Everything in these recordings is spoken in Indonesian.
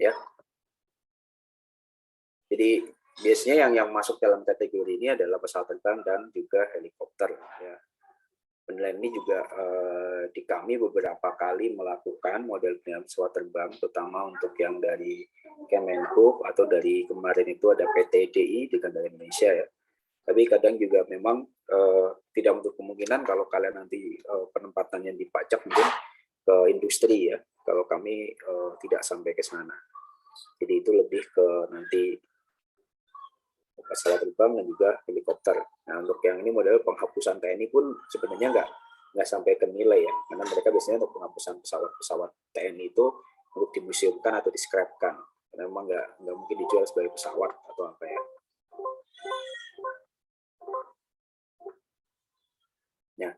ya. Jadi biasanya yang masuk dalam kategori ini adalah pesawat terbang dan juga helikopter, ya. Penilaian ini juga di kami beberapa kali melakukan model penilaian pesawat terbang, terutama untuk yang dari Kemenhub atau dari kemarin itu ada PT-DI dengan dari Indonesia, ya. Tapi kadang juga memang tidak untuk kemungkinan kalau kalian nanti penempatannya dipajak mungkin ke industri, ya. Kalau kami tidak sampai ke sana. Jadi itu lebih ke nanti pesawat terbang dan juga helikopter. Nah, untuk yang ini model penghapusan TNI pun sebenarnya nggak sampai ke nilai, ya, karena mereka biasanya untuk penghapusan pesawat TNI itu untuk dimuseumkan atau discrapkan, karena memang nggak mungkin dijual sebagai pesawat atau apa, ya. Nah,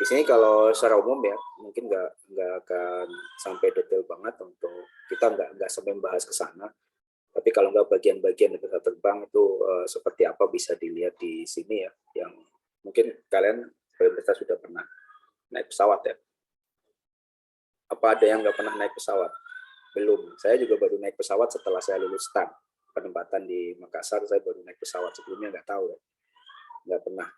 di sini kalau secara umum, ya, mungkin nggak akan sampai detail banget untuk kita nggak sampai membahas ke sana. Tapi kalau nggak bagian-bagian dari pesawat terbang itu seperti apa bisa dilihat di sini, ya, yang mungkin kalian pemirsa sudah pernah naik pesawat, ya. Apa ada yang nggak pernah naik pesawat? Belum. Saya juga baru naik pesawat setelah saya lulus STAN. Penempatan di Makassar, saya baru naik pesawat. Sebelumnya nggak tahu, ya. Nggak pernah.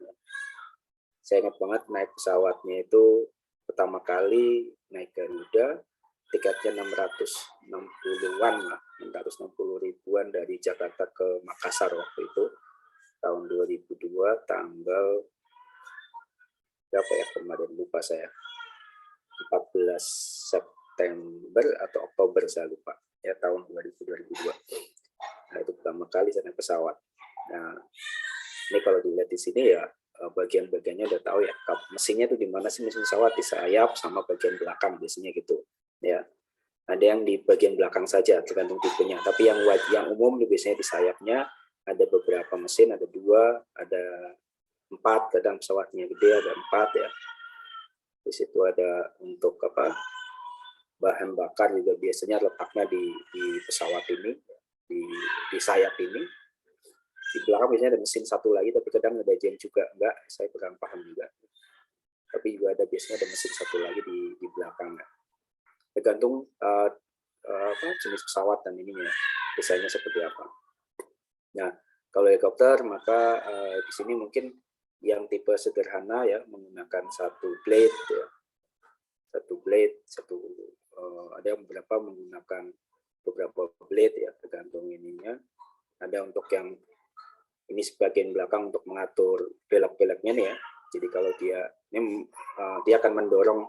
Saya ingat banget naik pesawatnya itu pertama kali naik Garuda, tiketnya 660-an lah, 660 ribuan dari Jakarta ke Makassar waktu itu, tahun 2002, tanggal berapa ya kemarin, lupa saya, 14 September atau Oktober saya lupa, ya, tahun 2002. Nah, itu pertama kali saya naik pesawat. Nah, ini kalau dilihat di sini, ya, bagian-bagiannya udah tahu, ya, mesinnya itu di mana sih, mesin pesawat di sayap sama bagian belakang biasanya gitu, ya. Ada yang di bagian belakang saja tergantung tipenya, tapi yang umum biasanya di sayapnya ada beberapa mesin, ada 2, ada 4, kadang pesawatnya gede ada 4, ya. Di situ ada untuk apa, bahan bakar juga biasanya letaknya di pesawat ini, di sayap ini. Di belakang biasanya ada mesin satu lagi, tapi kadang ada gen juga, enggak, saya kurang paham juga. Tapi juga ada biasanya ada mesin satu lagi di belakang, ya. Tergantung jenis pesawat dan ininya, desainnya seperti apa. Nah, kalau helikopter maka di sini mungkin yang tipe sederhana, ya, menggunakan satu blade, ya. Ada yang beberapa menggunakan beberapa blade, ya, tergantung ininya. Ada untuk yang ini sebagian belakang untuk mengatur belok-beloknya nih, ya. Jadi kalau dia akan mendorong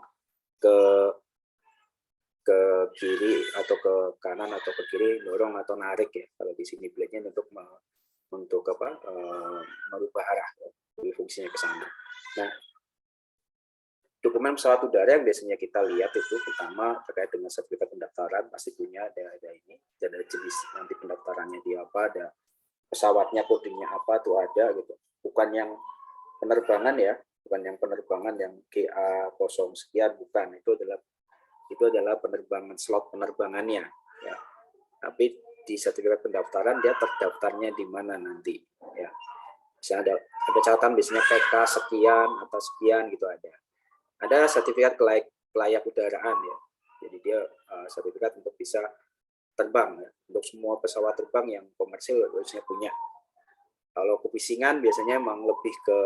ke kiri atau ke kanan atau ke kiri, dorong atau narik, ya. Kalau di sini blade-nya untuk merubah arah, ya. Jadi fungsinya ke sana. Nah, dokumen pesawat udara yang biasanya kita lihat itu pertama terkait dengan sertifikat pendaftaran, pasti punya ada ini, ada jenis nanti pendaftarannya di apa, ada pesawatnya kodenya apa tuh ada gitu. Bukan yang penerbangan, ya, bukan yang penerbangan yang GA 0 sekian, bukan, itu adalah penerbangan, slot penerbangannya, ya. Tapi di sertifikat pendaftaran dia terdaftarnya di mana nanti, ya. Misalnya ada catatan biasanya PK sekian atau sekian gitu ada. Ada sertifikat kelayak udaraan, ya. Jadi dia sertifikat untuk bisa terbang, ya. Untuk semua pesawat terbang yang komersil harusnya punya. Kalau kebisingan biasanya memang lebih ke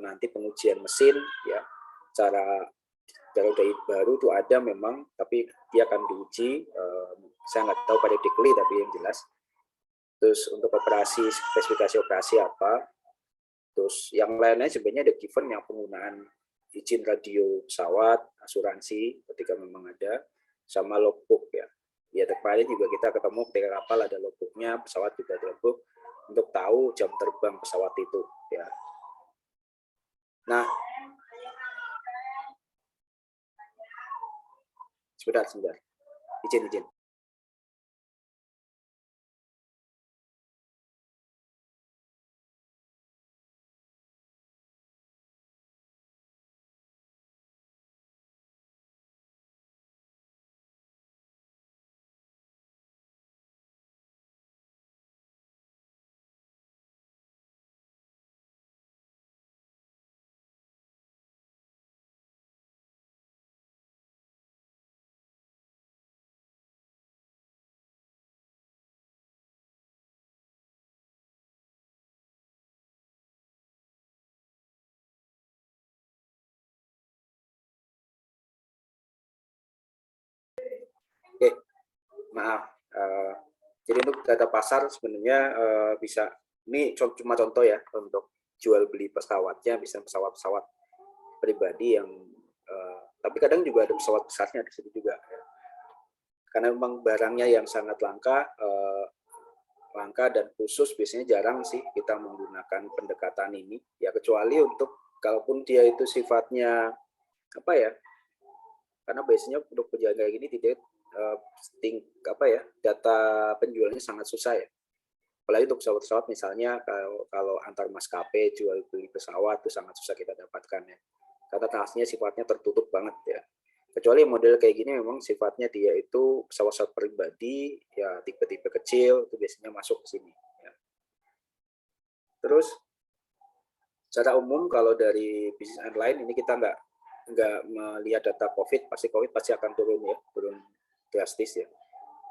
nanti pengujian mesin, ya. Kalau dari baru itu ada memang, tapi dia akan diuji. Saya nggak tahu periodically, tapi yang jelas. Terus untuk operasi, spesifikasi operasi apa. Terus yang lainnya sebenarnya ada given yang penggunaan izin radio pesawat, asuransi ketika memang ada, sama logbook, ya. Ya, kemarin juga kita ketemu ketika kapal ada logbooknya, pesawat juga ada logbook untuk tahu jam terbang pesawat itu, ya. Nah, sebentar, izin. maaf. Jadi untuk data pasar sebenarnya bisa, ini cuma contoh ya, untuk jual beli pesawatnya bisa pesawat-pesawat pribadi yang tapi kadang juga ada pesawat besarnya di situ juga ya. Karena memang barangnya yang sangat langka, dan khusus, biasanya jarang sih kita menggunakan pendekatan ini ya, kecuali untuk kalaupun dia itu sifatnya apa ya, karena biasanya untuk penjaga kayak gini tidak data penjualnya sangat susah ya. Apalagi untuk pesawat-pesawat misalnya kalau antar maskapai jual beli pesawat itu sangat susah kita dapatkan ya. Karena transaksinya sifatnya tertutup banget ya. Kecuali model kayak gini memang sifatnya dia itu pesawat-pesawat pribadi ya, tipe-tipe kecil itu biasanya masuk ke sini ya. Terus secara umum kalau dari bisnis airline ini kita nggak melihat data COVID pasti akan turun ya, turun drastis ya.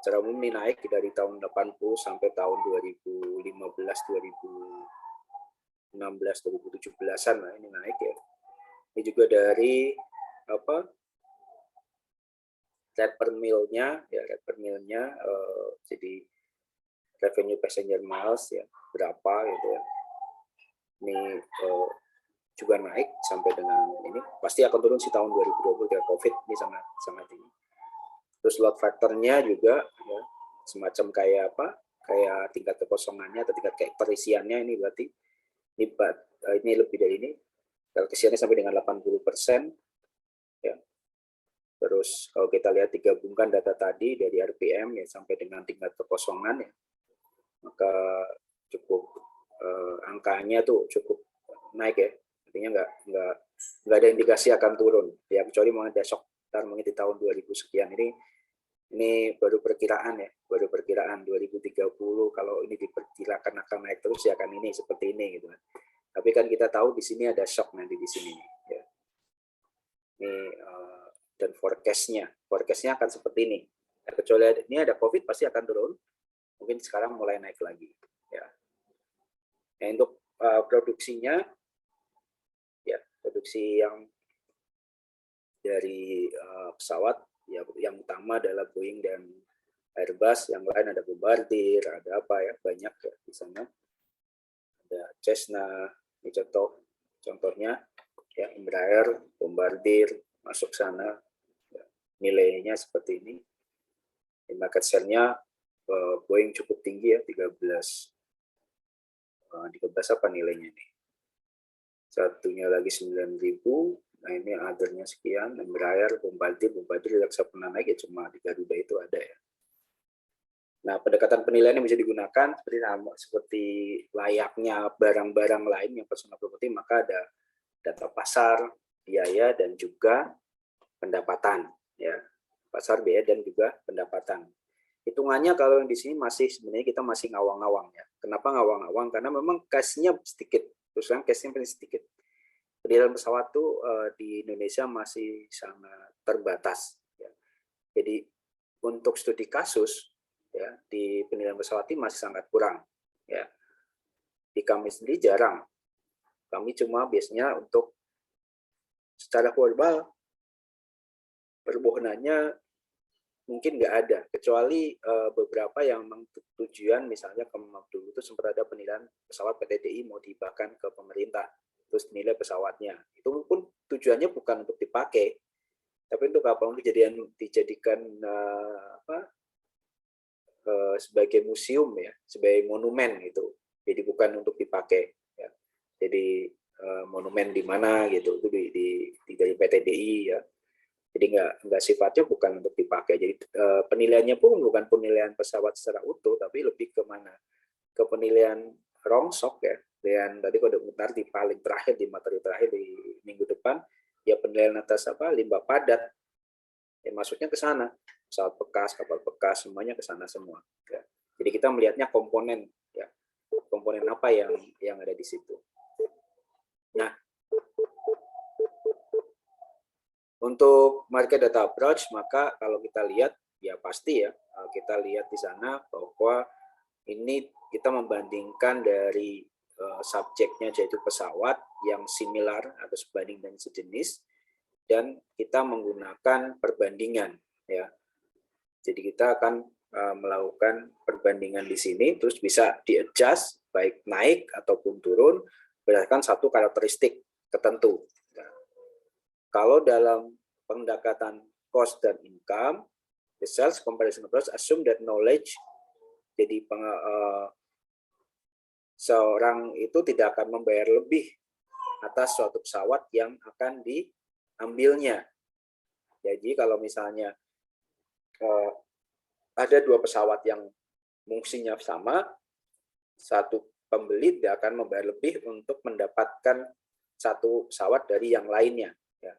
Secara umum ini naik dari tahun 80 sampai tahun 2015, 2016, 2017-an lah ini naik ya. Ini juga dari rate per mil-nya ya, jadi revenue passenger miles ya berapa gitu ya. Ini juga naik sampai dengan ini, pasti akan turun sih tahun 2020 karena COVID ini sangat tinggi. Terus load factor-nya juga ya, semacam kayak kayak tingkat kekosongannya atau tingkat terisiannya ini berarti ini lebih dari ini. Terisiannya sampai dengan 80% ya. Terus kalau kita lihat digabungkan data tadi dari RPM ya sampai dengan tingkat kekosongan ya, maka cukup angkanya tuh cukup naik ya. Artinya nggak ada indikasi akan turun ya, kecuali mau ada shock mungkin di tahun 2000 sekian. Ini baru perkiraan ya, 2030 kalau ini diperkirakan akan naik terus ya, akan ini seperti ini gitu kan. Tapi kan kita tahu di sini ada shock nanti di sini ya. Ini dan forecastnya akan seperti ini. Ya, kecuali ini ada COVID pasti akan turun. Mungkin sekarang mulai naik lagi ya. Nah, untuk produksinya ya, produksi yang dari pesawat ya, yang utama adalah Boeing dan Airbus, yang lain ada Bombardier, ada apa ya, banyak ya di sana. Ada Cessna, ini contohnya ya, Embraer, Bombardier masuk sana. Ya, nilainya seperti ini. Di market share-nya Boeing cukup tinggi ya, 13 apa nilainya ini. Satunya lagi 9.000. Nah ini other-nya sekian, Embraer, Bombardier tidak bisa pernah naik ya, cuma di Garuda itu ada ya. Nah pendekatan penilaian yang bisa digunakan seperti layaknya barang-barang lain yang personal property, maka ada data pasar, biaya, dan juga pendapatan ya. Pasar, biaya, dan juga pendapatan. Hitungannya kalau di sini sebenarnya kita masih ngawang-ngawang ya. Kenapa ngawang-ngawang? Karena memang cash-nya sedikit, terus kan cash-nya paling sedikit. Penilaian pesawat tuh di Indonesia masih sangat terbatas ya. Jadi untuk studi kasus ya di penilaian pesawat ini masih sangat kurang ya. Di kami sendiri jarang. Kami cuma biasanya untuk secara formal permohonannya mungkin nggak ada, kecuali beberapa yang memang tujuan, misalnya dulu itu sempat ada penilaian pesawat PTDI mau dihibahkan ke pemerintah, terus nilai pesawatnya itu pun tujuannya bukan untuk dipakai, tapi untuk apa, untuk dijadikan sebagai museum ya, sebagai monumen gitu. Jadi bukan untuk dipakai ya. Jadi monumen di mana gitu, itu dari PTDI ya. Jadi nggak sifatnya bukan untuk dipakai. Jadi penilaiannya pun bukan penilaian pesawat secara utuh, tapi lebih ke mana? Ke penilaian rongsok ya. Dan tadi kalau bentar di paling terakhir, di materi terakhir di minggu depan, ya penilaian atas limbah padat. Ya masuknya ke sana. Pesawat bekas, kapal bekas, semuanya ke sana semua. Ya. Jadi kita melihatnya komponen ya. Komponen apa yang ada di situ. Nah, untuk market data approach, maka kalau kita lihat, ya pasti ya, kita lihat di sana bahwa ini kita membandingkan dari subjeknya, yaitu pesawat yang similar atau sebanding dan sejenis, dan kita menggunakan perbandingan. Ya. Jadi kita akan melakukan perbandingan di sini, terus bisa di-adjust baik naik ataupun turun berdasarkan satu karakteristik tertentu. Nah, kalau dalam pendekatan cost dan income, the sales comparison approach assume that knowledge, jadi seorang itu tidak akan membayar lebih atas suatu pesawat yang akan diambilnya. Jadi kalau misalnya ada dua pesawat yang fungsinya sama, satu pembeli tidak akan membayar lebih untuk mendapatkan satu pesawat dari yang lainnya. Ya.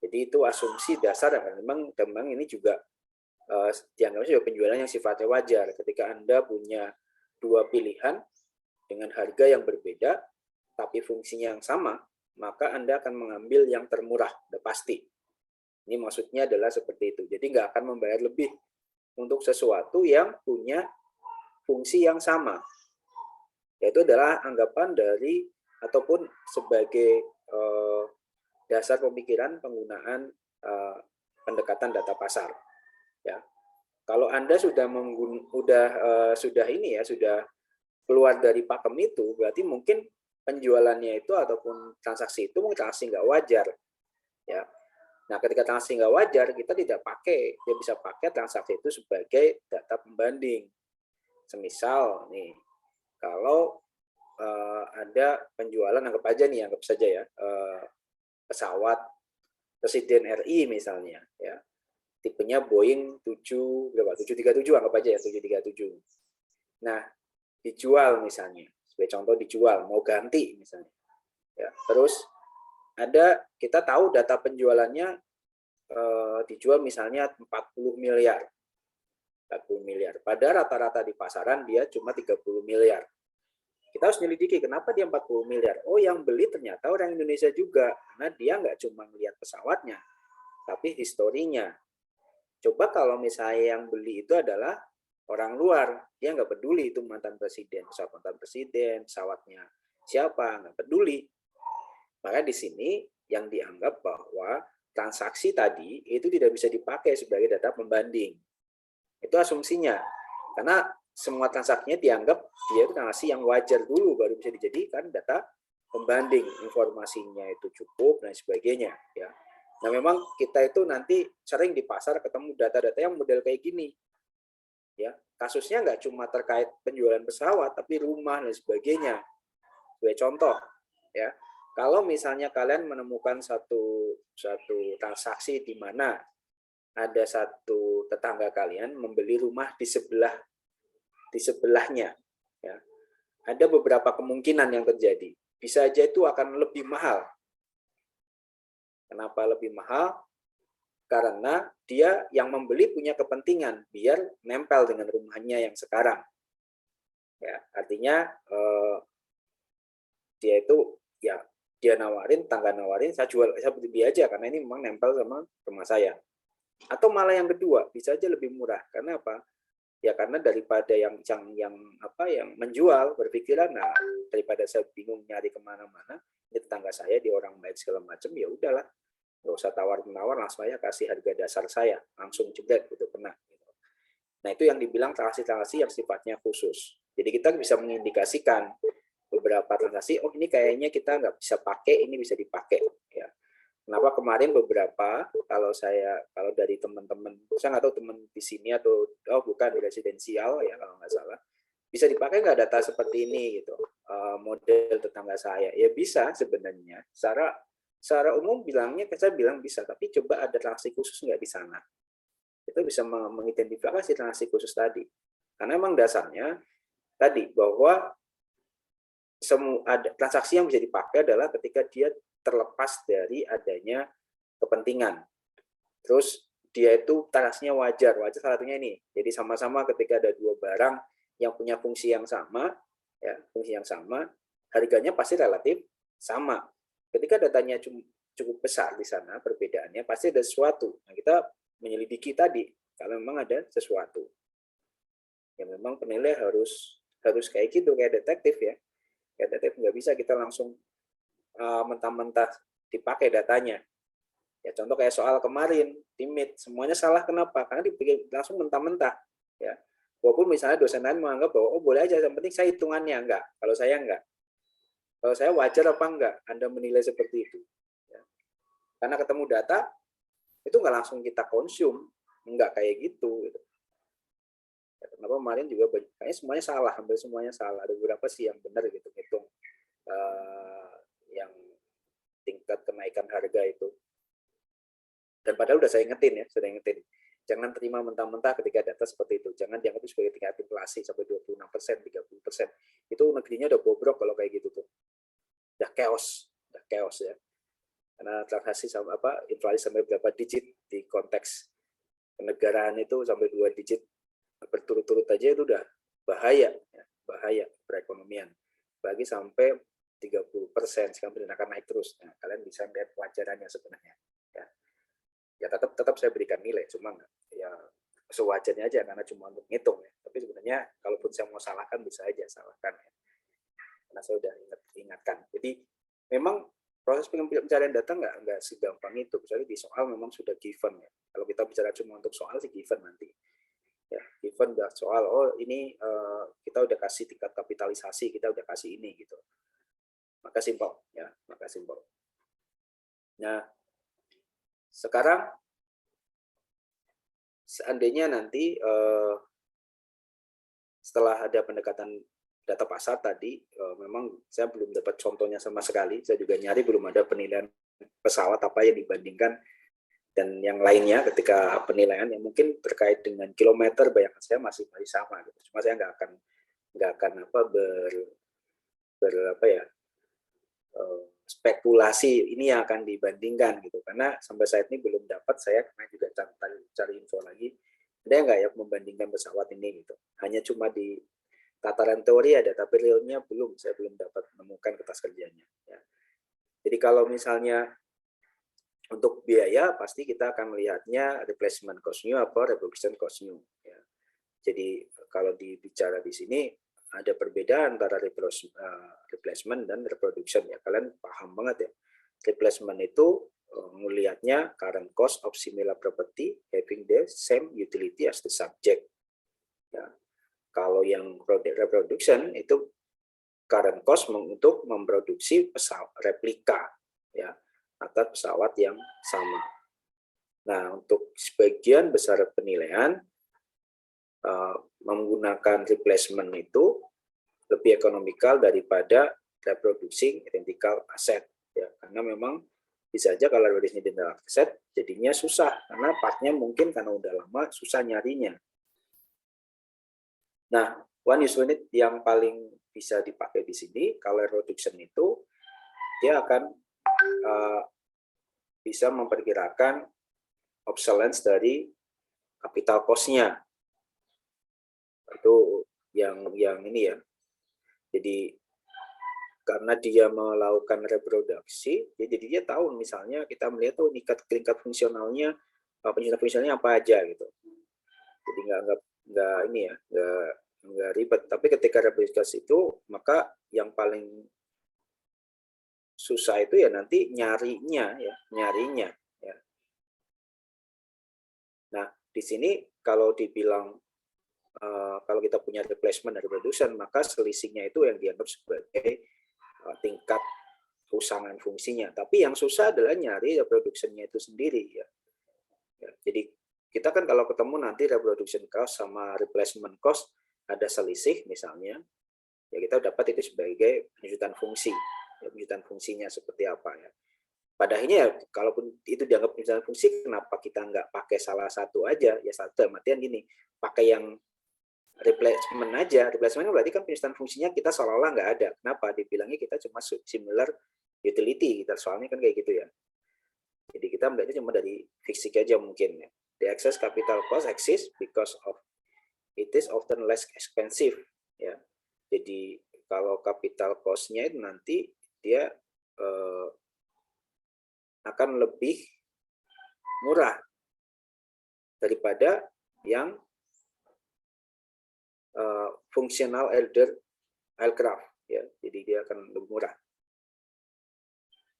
Jadi itu asumsi dasar, dan memang ini juga dianggap juga penjualan yang sifatnya wajar. Ketika Anda punya dua pilihan dengan harga yang berbeda, tapi fungsinya yang sama, maka Anda akan mengambil yang termurah, udah pasti. Ini maksudnya adalah seperti itu. Jadi nggak akan membayar lebih untuk sesuatu yang punya fungsi yang sama. Yaitu adalah anggapan dari ataupun sebagai dasar pemikiran penggunaan pendekatan data pasar. Ya. Kalau Anda sudah sudah keluar dari pakem itu, berarti mungkin penjualannya itu ataupun transaksi itu mungkin transaksi nggak wajar. Ya. Nah, ketika transaksi nggak wajar, kita tidak pakai, dia bisa pakai transaksi itu sebagai data pembanding. Semisal nih, kalau ada penjualan, anggap saja ya, pesawat Presiden RI misalnya, ya, tipenya Boeing 737, anggap aja ya 737. Nah, dijual misalnya, sebagai contoh dijual, mau ganti misalnya, ya, terus kita tahu data penjualannya dijual misalnya 40 miliar. Pada rata-rata di pasaran dia cuma 30 miliar. Kita harus menyelidiki kenapa dia 40 miliar. Oh, yang beli ternyata orang Indonesia juga, karena dia nggak cuma melihat pesawatnya, tapi historinya. Coba kalau misalnya yang beli itu adalah orang luar, dia nggak peduli itu mantan presiden, pesawatnya siapa, nggak peduli. Maka di sini yang dianggap bahwa transaksi tadi itu tidak bisa dipakai sebagai data pembanding. Itu asumsinya. Karena semua transaksinya dianggap dia itu transaksi yang wajar dulu, baru bisa dijadikan data pembanding. Informasinya itu cukup dan sebagainya. Ya. Nah, memang kita itu nanti sering di pasar ketemu data-data yang model kayak gini. Ya, kasusnya nggak cuma terkait penjualan pesawat, tapi rumah dan sebagainya. Sebagai contoh, ya. Kalau misalnya kalian menemukan satu transaksi di mana ada satu tetangga kalian membeli rumah di sebelahnya, ya, ada beberapa kemungkinan yang terjadi. Bisa aja itu akan lebih mahal. Kenapa lebih mahal? Karena dia yang membeli punya kepentingan biar nempel dengan rumahnya yang sekarang. Ya, artinya dia itu ya dia tangga nawarin, saya beli aja karena ini memang nempel sama rumah saya. Atau malah yang kedua, bisa aja lebih murah. Karena apa? Ya karena daripada yang menjual berpikiran, nah daripada saya bingung nyari kemana-mana, ini tetangga saya, di orang baik segala macam, ya udahlah, nggak usah tawar-menawar, langsung aja kasih harga dasar saya, langsung jebret gitu, kena. Nah itu yang dibilang transaksi-transaksi yang sifatnya khusus. Jadi kita bisa mengindikasikan beberapa transaksi, oh ini kayaknya kita nggak bisa pakai, ini bisa dipakai. Ya. Kenapa kemarin beberapa, kalau dari teman-teman, saya nggak tahu teman di sini atau bukan di residensial ya kalau nggak salah, bisa dipakai nggak data seperti ini gitu, model tetangga saya? Ya bisa sebenarnya. Secara umum saya bilang bisa, tapi coba ada transaksi khusus nggak di sana? Itu bisa mengidentifikasi transaksi khusus tadi. Karena memang dasarnya tadi bahwa ada transaksi yang bisa dipakai adalah ketika dia terlepas dari adanya kepentingan. Terus dia itu transaksinya wajar salah satunya ini. Jadi sama-sama ketika ada dua barang yang punya fungsi yang sama, ya, harganya pasti relatif sama. Ketika datanya cukup besar di sana, perbedaannya pasti ada sesuatu. Nah, kita menyelidiki tadi kalau memang ada sesuatu. Ya memang penilai harus kayak gitu, kayak detektif ya. Detektif nggak bisa kita langsung mentah-mentah dipakai datanya. Ya contoh kayak soal kemarin, timid, semuanya salah, kenapa? Karena dipikir langsung mentah-mentah. ya. Walaupun misalnya dosen lain menganggap bahwa oh boleh aja, yang penting saya hitungannya, enggak. Kalau saya enggak. Kalau saya wajar apa enggak Anda menilai seperti itu. Ya. Karena ketemu data itu enggak langsung kita konsum, enggak kayak gitu. Kenapa kemarin juga kayaknya semuanya salah, hampir semuanya salah. Ada beberapa sih yang benar gitu hitung yang tingkat kenaikan harga itu. Dan padahal udah saya ingetin ya, sudah ingetin. Jangan terima mentah-mentah ketika data seperti itu. Jangan dianggap sebagai tingkat inflasi sampai 26%, 30%. Itu negerinya udah bobrok kalau kayak gitu tuh. Udah chaos ya. Karena transaksi sama inflasi sampai berapa digit di konteks kenegaraan itu sampai 2 digit berturut-turut aja itu udah bahaya ya, bahaya perekonomian. Bagi sampai 30%, sekarang akan naik terus. Nah, kalian bisa lihat pelajarannya sebenarnya. Ya tetap saya berikan nilai, cuma ya sewajarnya aja karena cuma untuk ngitung ya. Tapi sebenarnya kalaupun saya mau salahkan bisa aja salahkan ya. Karena saya udah ingatkan. Jadi memang proses pencarian data nggak segampang itu. Kecuali di soal memang sudah given ya. Kalau kita bicara cuma untuk soal sih given nanti. Ya, given udah soal ini kita udah kasih tingkat kapitalisasi, kita udah kasih ini gitu. Maka simpel ya, maka simpel. Nah, sekarang seandainya nanti setelah ada pendekatan data pasar tadi, memang saya belum dapat contohnya sama sekali. Saya juga nyari belum ada penilaian pesawat apa yang dibandingkan dan yang lainnya ketika penilaian yang mungkin terkait dengan kilometer, bayangan saya masih sama gitu. Cuma saya nggak akan spekulasi ini yang akan dibandingkan gitu, karena sampai saat ini belum dapat. Saya karena juga cari info lagi, ada nggak ya membandingkan pesawat ini gitu. Hanya cuma di tataran teori ada, tapi realnya saya belum dapat menemukan kertas kerjanya ya. Jadi kalau misalnya untuk biaya pasti kita akan melihatnya replacement cost new apa reproduction cost new ya. Jadi kalau dibicara di sini ada perbedaan antara replacement dan reproduction ya. Kalian paham banget ya. Replacement itu melihatnya current cost of similar property having the same utility as the subject. Ya. Kalau yang reproduction itu current cost untuk memproduksi pesawat replika ya, atau pesawat yang sama. Nah, untuk sebagian besar penilaian menggunakan replacement itu lebih ekonomikal daripada reproducing identical asset ya, karena memang bisa aja kalau rilisnya identical asset jadinya susah karena partnya mungkin karena udah lama susah nyarinya. Nah, one use unit yang paling bisa dipakai di sini kalau reproduction itu dia akan bisa memperkirakan obsolescence dari capital cost-nya. Itu yang ini ya. Jadi karena dia melakukan reproduksi, jadi dia tahu misalnya kita melihat tuh tingkat fungsionalnya, fungsionalnya apa aja gitu. Jadi nggak ini ya, nggak ribet. Tapi ketika reproduksi itu, maka yang paling susah itu ya nanti nyarinya. Ya. Nah di sini kalau dibilang kalau kita punya replacement dan reproduction, maka selisihnya itu yang dianggap sebagai tingkat usangan fungsinya. Tapi yang susah adalah nyari reproduction-nya itu sendiri ya. Jadi kita kan kalau ketemu nanti reproduction cost sama replacement cost ada selisih misalnya, ya kita dapat itu sebagai penunjukan fungsi. Ya, penunjukan fungsinya seperti apa ya. Pada akhirnya ya, kalaupun itu dianggap penunjukan fungsi, kenapa kita nggak pakai salah satu aja? Ya satu, artian gini, pakai yang replacement aja. Replacement berarti kan penunjukan fungsinya kita seolah-olah nggak ada. Kenapa? Dibilangnya kita cuma similar utility. Kita soalnya kan kayak gitu ya. Jadi kita melihatnya cuma dari fisik aja mungkin ya. The excess capital cost exists because of it is often less expensive ya. Jadi kalau capital cost-nya itu nanti dia akan lebih murah daripada yang fungsional aircraft ya. Jadi dia akan lebih murah.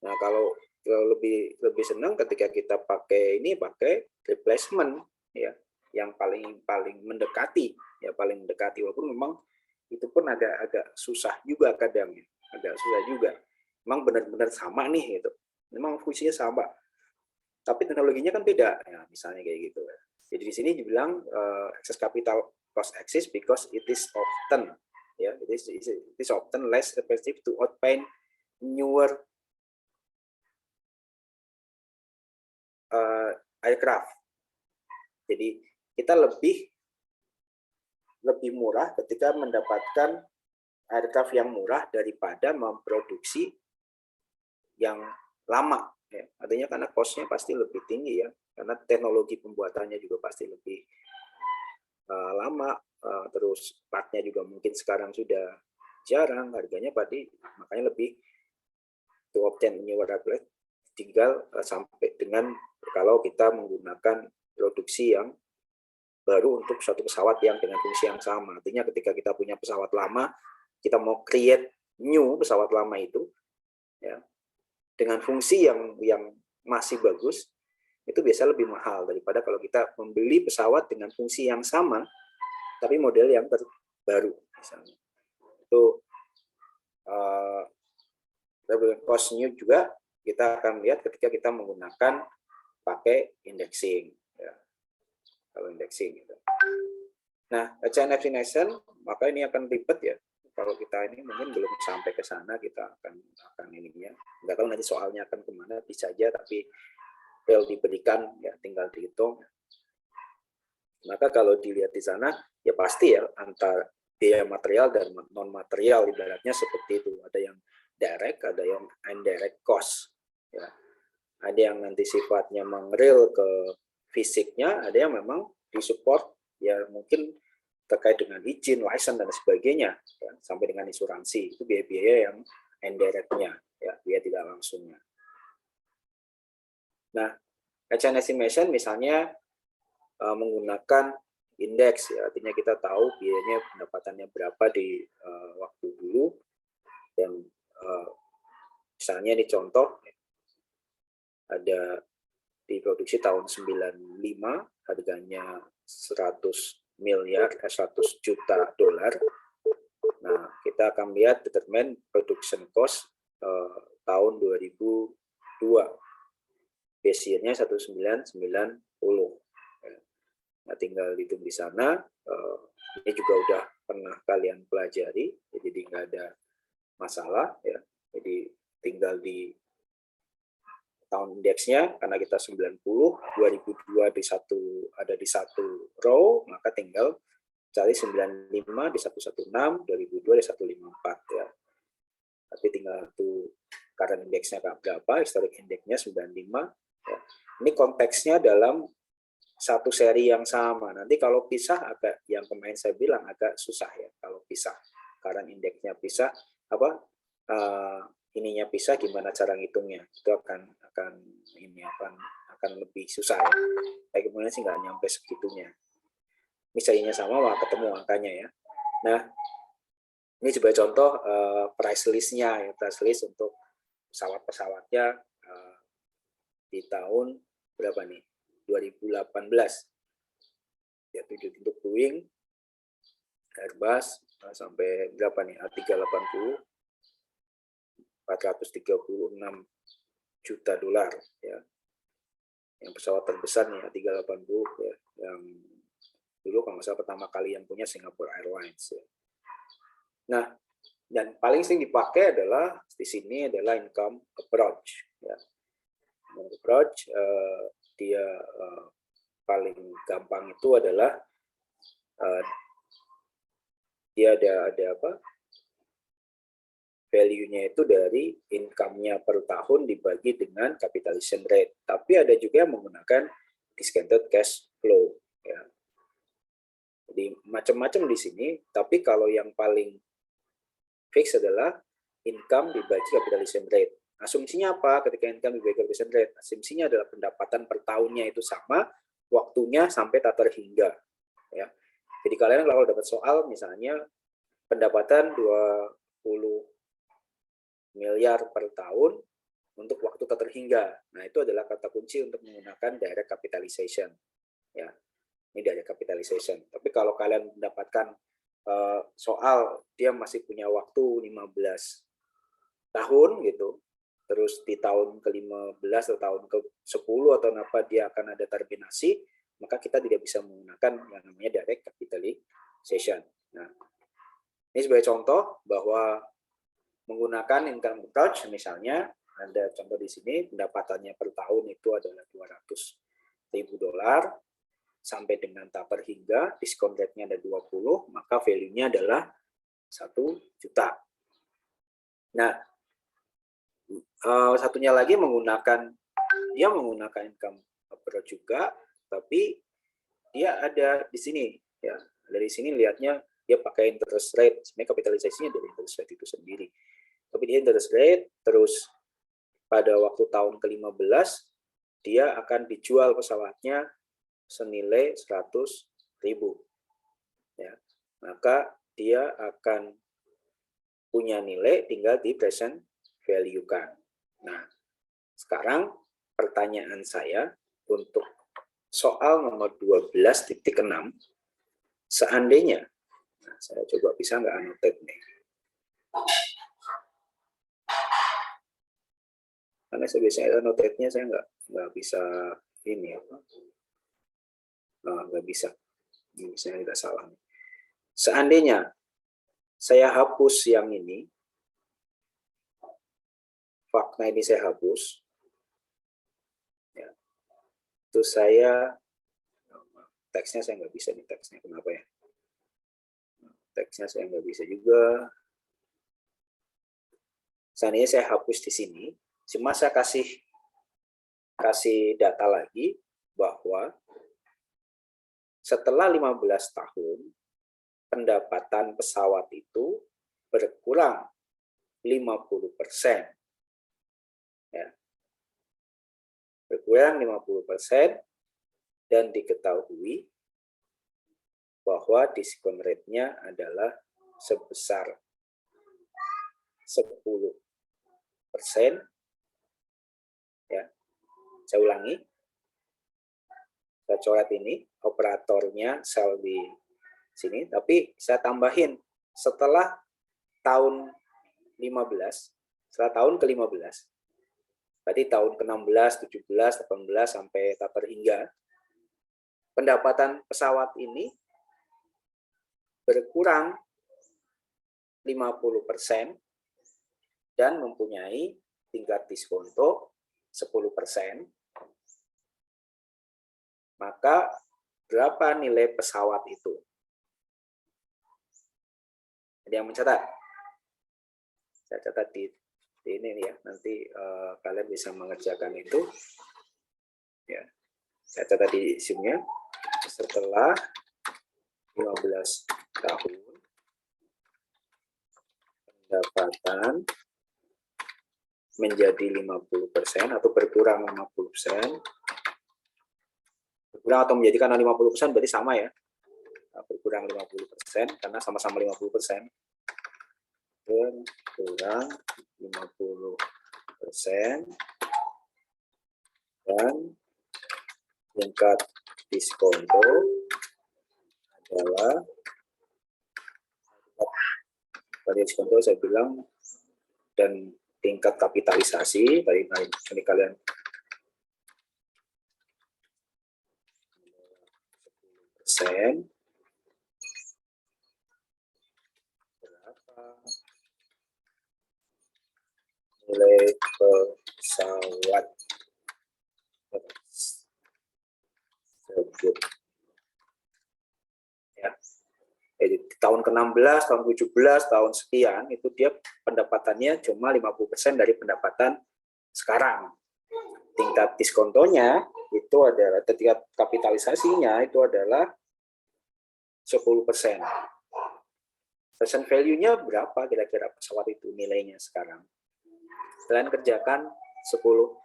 Nah, kalau lebih senang ketika kita pakai replacement ya. yang paling mendekati, ya paling mendekati, walaupun memang itu pun agak susah juga kadang ya, agak susah juga. Memang benar-benar sama nih gitu, memang fungsinya sama, tapi teknologinya kan beda, ya, misalnya kayak gitu. Jadi di sini dibilang excess capital cost exists because it is often, ya, it is often less effective to obtain newer aircraft. Jadi kita lebih murah ketika mendapatkan aircraft yang murah daripada memproduksi yang lama. Ya. Artinya karena cost-nya pasti lebih tinggi ya, karena teknologi pembuatannya juga pasti lebih lama, terus part-nya juga mungkin sekarang sudah jarang, harganya pasti makanya lebih to obtain newer aircraft tinggal sampai dengan kalau kita menggunakan produksi yang baru untuk suatu pesawat yang dengan fungsi yang sama. Artinya ketika kita punya pesawat lama, kita mau create new pesawat lama itu, ya, dengan fungsi yang masih bagus, itu biasa lebih mahal daripada kalau kita membeli pesawat dengan fungsi yang sama, tapi model yang terbaru, misalnya. Itu cost new juga kita akan lihat ketika kita menggunakan pakai indexing, ya. Kalau indexing gitu. Nah, achievement estimation, maka ini akan ribet ya. Kalau kita ini mungkin belum sampai ke sana, kita akan ininya. Nggak tahu nanti soalnya akan kemana, bisa aja, tapi real diberikan, ya tinggal dihitung. Maka kalau dilihat di sana, ya pasti ya antara biaya material dan non material, ibaratnya seperti itu. Ada yang direct, ada yang indirect cost. Ya. Ada yang nanti sifatnya mengril ke fisiknya, ada yang memang disupport ya mungkin terkait dengan izin, license dan sebagainya, ya, sampai dengan asuransi. Itu biaya-biaya yang indirect-nya, ya, biaya tidak langsungnya. Nah, achievement estimation misalnya menggunakan indeks, ya, artinya kita tahu biayanya pendapatannya berapa di waktu dulu, dan misalnya di contoh ada diproduksi tahun 95, harganya 100 miliar, 100 juta dolar. Nah, kita akan lihat determine production cost tahun 2002. Base year-nya 1990. Nah, tinggal hitung di sana. Ini juga udah pernah kalian pelajari, jadi nggak ada masalah ya. Jadi tinggal di tahun indeksnya, karena kita 90, 2002 ada di satu row, maka tinggal cari 95 di 116, 2002 di 154 ya. Tapi tinggal tuh current indeksnya berapa, historic indeksnya 95 ya. Ini konteksnya dalam satu seri yang sama. Nanti kalau pisah agak, yang kemarin saya bilang agak susah ya kalau pisah. Current indeksnya pisah, ininya pisah, gimana cara ngitungnya itu akan lebih susah ya. Kayak gimana sih nggak nyampe segitunya. Misalnya sama, wah ketemu angkanya ya. Nah, ini coba contoh price list-nya ya, price list untuk pesawat-pesawatnya di tahun berapa nih? 2018. Ya, untuk Boeing, Airbus sampai berapa nih? A380 436 juta dolar ya. Yang pesawat terbesar nih A380 ya, yang dulu kalau nggak salah pertama kali yang punya Singapore Airlines ya. Nah, dan paling sering dipakai adalah di sini adalah income approach ya. Approach dia paling gampang itu adalah dia ada apa? Value-nya itu dari income-nya per tahun dibagi dengan capitalization rate. Tapi ada juga yang menggunakan discounted cash flow. Ya. Jadi macam-macam di sini. Tapi kalau yang paling fix adalah income dibagi capitalization rate. Asumsinya apa ketika income dibagi capitalization rate? Asumsinya adalah pendapatan per tahunnya itu sama, waktunya sampai tak terhingga. Ya. Jadi kalian kalau dapat soal misalnya pendapatan 20 miliar per tahun untuk waktu tak terhingga. Nah, itu adalah kata kunci untuk menggunakan direct capitalization. Ya. Ini dari capitalization. Tapi kalau kalian mendapatkan soal dia masih punya waktu 15 tahun gitu, terus di tahun ke-15 atau tahun ke-10 atau apa dia akan ada terminasi, maka kita tidak bisa menggunakan yang namanya direct capitalization. Nah, ini sebagai contoh bahwa menggunakan income approach, misalnya ada contoh di sini, pendapatannya per tahun itu adalah $200.000 sampai dengan tahap hingga, diskon rate-nya ada 20, maka value-nya adalah 1 juta. Nah, satunya lagi dia menggunakan income approach juga, tapi dia ada di sini ya. Dari sini lihatnya dia pakai interest rate, sebenarnya kapitalisasinya dari interest rate itu sendiri. Tapi dia interest rate, terus pada waktu tahun ke-15 dia akan dijual pesawatnya senilai 100.000. Ya. Maka dia akan punya nilai tinggal di present value kan. Nah, sekarang pertanyaan saya untuk soal nomor 12.6, seandainya, nah saya coba bisa nggak annotate nih. Karena saya biasanya annotate-nya saya nggak bisa ini apa, nggak bisa. Ini saya tidak salah. Seandainya saya hapus yang ini, fakta ini saya hapus, ya. Terus saya teksnya saya nggak bisa nih, teksnya kenapa ya? Teksnya saya nggak bisa juga. Seandainya saya hapus di sini, cuma saya kasih data lagi bahwa setelah 15 tahun pendapatan pesawat itu berkurang 50%. Ya. Berkurang 50% dan diketahui bahwa diskon rate-nya adalah sebesar 10%. Ya. Saya ulangi. Saya coret ini, operatornya sel di sini, tapi saya tambahin setelah tahun 15, setelah tahun ke-15, berarti tahun ke-16, 17, 18, sampai tak terhingga, pendapatan pesawat ini berkurang 50% dan mempunyai tingkat diskonto 10%, maka berapa nilai pesawat itu? Ada yang mencatat? Saya catat di ini ya, nanti kalian bisa mengerjakan itu. Ya, saya catat di Zoom-nya. Setelah 15 tahun pendapatan menjadi 50% atau berkurang 50%, berkurang atau menjadi karena 50% berarti sama ya, berkurang 50% karena sama-sama 50%, berkurang 50% dan tingkat diskonto adalah, pada diskonto saya bilang, dan tingkat kapitalisasi dari kalian 10%, berapa nilai pesawat tersebut ya. Jadi di tahun ke-16, tahun ke-17, tahun sekian itu dia pendapatannya cuma 50% dari pendapatan sekarang. Tingkat diskontonya itu adalah, tingkat kapitalisasinya itu adalah 10%. Present value-nya berapa kira-kira pesawat itu nilainya sekarang? Kalian kerjakan 10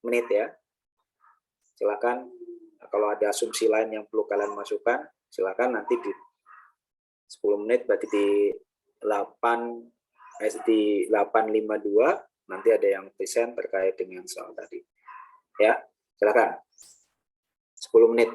menit ya. Silakan, kalau ada asumsi lain yang perlu kalian masukkan, silakan nanti di 10 menit, berarti di 8.52 nanti ada yang present terkait dengan soal tadi. Ya, silakan. 10 menit.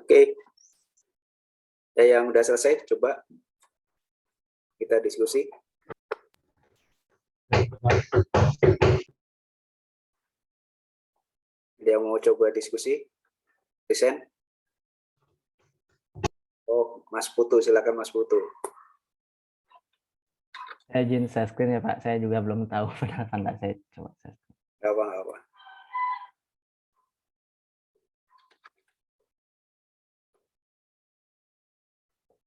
Oke. Ya, yang udah selesai, coba kita diskusi. Ada yang mau coba diskusi? Desain? Oh, Mas Putu, silakan Mas Putu. Saya izin share screen ya Pak, saya juga belum tahu benar apa enggak, saya coba share screen. Nggak apa-apa.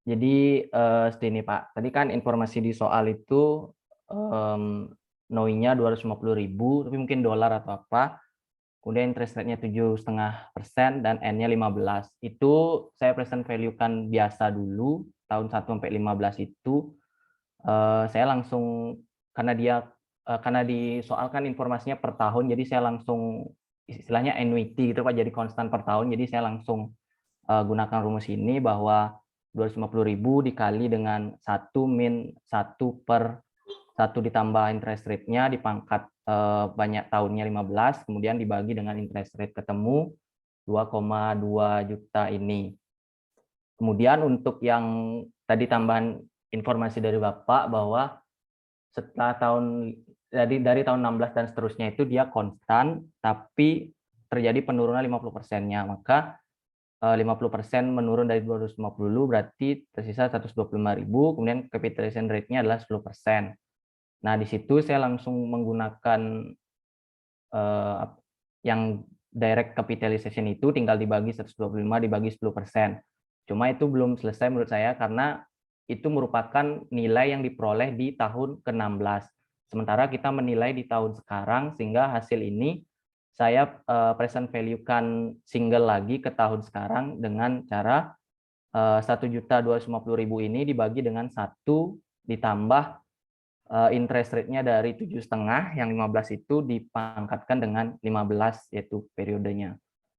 Jadi segini Pak, tadi kan informasi di soal itu NOI-nya 250.000, tapi mungkin dolar atau apa. Kemudian interest rate-nya 7,5% dan N-nya 15. Itu saya present value-kan biasa dulu, tahun 1 sampai 15 itu. Saya langsung, karena disoalkan informasinya per tahun, jadi saya langsung, istilahnya annuity gitu Pak, jadi konstan per tahun. Jadi saya langsung gunakan rumus ini bahwa 250.000 dikali dengan 1 min 1 per 1 ditambah interest rate-nya dipangkat banyak tahunnya 15, kemudian dibagi dengan interest rate ketemu 2,2 juta ini. Kemudian untuk yang tadi tambahan informasi dari Bapak bahwa setelah dari tahun 16 dan seterusnya itu dia konstan, tapi terjadi penurunan 50%-nya. Maka 50% menurun dari 250 berarti tersisa 125.000, kemudian capitalization rate-nya adalah 10%. Nah, di situ saya langsung menggunakan yang direct capitalization itu tinggal dibagi 125 dibagi 10%. Cuma itu belum selesai menurut saya karena itu merupakan nilai yang diperoleh di tahun ke-16. Sementara kita menilai di tahun sekarang sehingga hasil ini saya present value-kan single lagi ke tahun sekarang dengan cara 1.250.000 ini dibagi dengan 1 ditambah interest rate-nya dari 7,5 yang 15 itu dipangkatkan dengan 15 yaitu periodenya.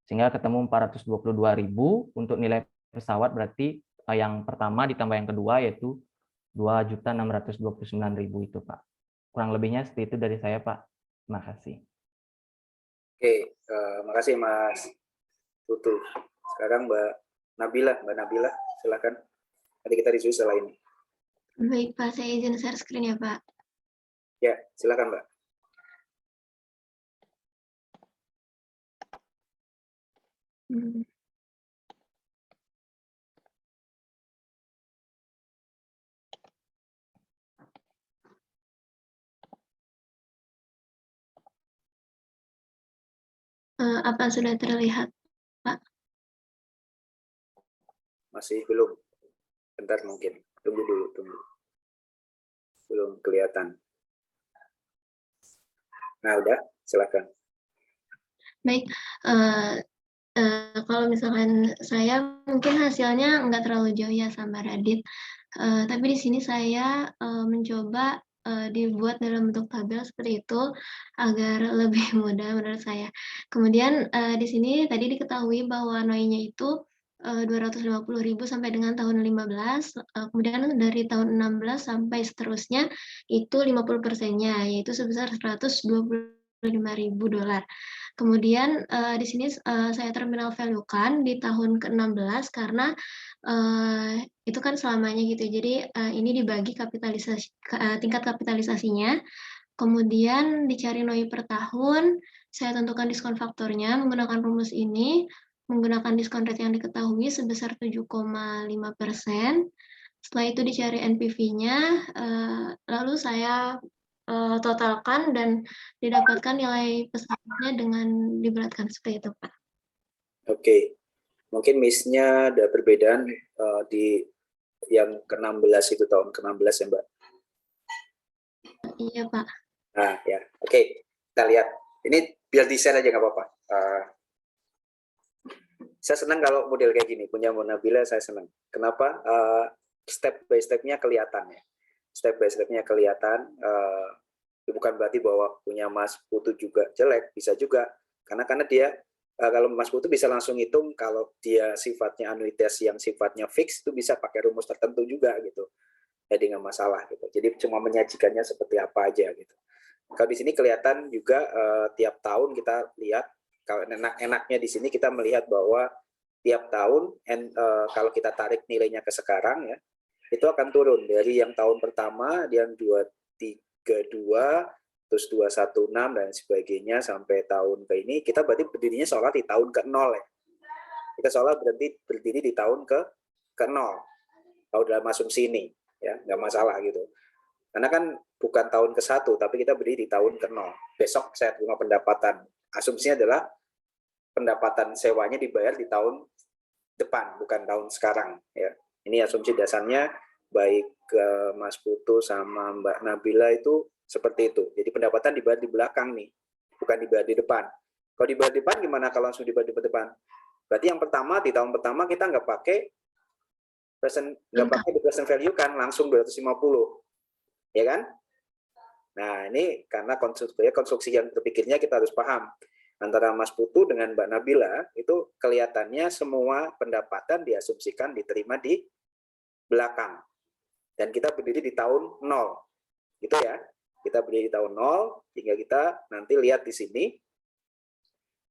Sehingga ketemu 422.000 untuk nilai pesawat, berarti yang pertama ditambah yang kedua yaitu 2.629.000 itu Pak. Kurang lebihnya seperti itu dari saya Pak. Terima kasih. Oke, makasih Mas Putu. Sekarang Mbak Nabila, silakan. Nanti kita diskusi setelah ini. Baik Pak, saya izin share screen ya Pak. Ya, silakan Mbak. Apa sudah terlihat Pak? Masih belum. Bentar mungkin. Tunggu dulu. Belum kelihatan. Nah, udah, silakan. Baik, kalau misalkan saya mungkin hasilnya nggak terlalu jauh ya sama Radit, tapi di sini saya mencoba dibuat dalam bentuk tabel seperti itu agar lebih mudah menurut saya. Kemudian di sini tadi diketahui bahwa NOI-nya itu 250.000 sampai dengan tahun 15, kemudian dari tahun 16 sampai seterusnya itu 50%-nya, yaitu sebesar 125.000 dolar. Kemudian di sini saya terminal value-kan di tahun ke-16 karena itu kan selamanya gitu. Jadi ini dibagi tingkat kapitalisasinya. Kemudian dicari NOI per tahun, saya tentukan diskon faktornya menggunakan rumus ini, menggunakan diskon rate yang diketahui sebesar 7,5%. Setelah itu dicari NPV-nya, lalu saya totalkan dan didapatkan nilai pesawatnya dengan diberatkan seperti itu, Pak. Oke, mungkin miss-nya ada perbedaan di yang ke-16 itu, tahun ke-16 ya Mbak? Iya Pak. Nah ya, oke, kita lihat. Ini biar desain aja nggak apa-apa. Saya senang kalau model kayak gini, punya Nabila saya senang. Kenapa? Step by step-nya kelihatan ya. Step by step-nya kelihatan. Bukan berarti bahwa punya Mas Putu juga jelek, bisa juga. Karena dia kalau Mas Putu bisa langsung hitung kalau dia sifatnya anuitas yang sifatnya fix itu bisa pakai rumus tertentu juga gitu. Jadi nggak masalah gitu. Jadi cuma menyajikannya seperti apa aja gitu. Kalau di sini kelihatan juga tiap tahun kita lihat, kalau enaknya di sini kita melihat bahwa tiap tahun kalau kita tarik nilainya ke sekarang ya, itu akan turun dari yang tahun pertama yang 232 terus 216 dan sebagainya sampai tahun ke ini, kita berarti berdirinya seolah di tahun ke-0 ya. Kita seolah berdiri di tahun ke-0. Kalau dalam asumsi ini ya, nggak masalah gitu. Karena kan bukan tahun ke-1 tapi kita berdiri di tahun ke-0. Besok saya terima pendapatan. Asumsinya adalah pendapatan sewanya dibayar di tahun depan, bukan tahun sekarang ya. Ini asumsi dasarnya baik Mas Putu sama Mbak Nabila itu seperti itu. Jadi pendapatan dibayar di belakang nih, bukan dibayar di depan. Kalau dibayar di depan gimana kalau langsung dibayar di depan? Berarti yang pertama di tahun pertama kita nggak pakai di present value kan, langsung 250, ya kan? Nah ini karena konstruksi yang berpikirnya kita harus paham. Antara Mas Putu dengan Mbak Nabila itu kelihatannya semua pendapatan diasumsikan diterima di belakang. Dan kita berdiri di tahun 0. Gitu ya. Kita berdiri di tahun 0, hingga kita nanti lihat di sini.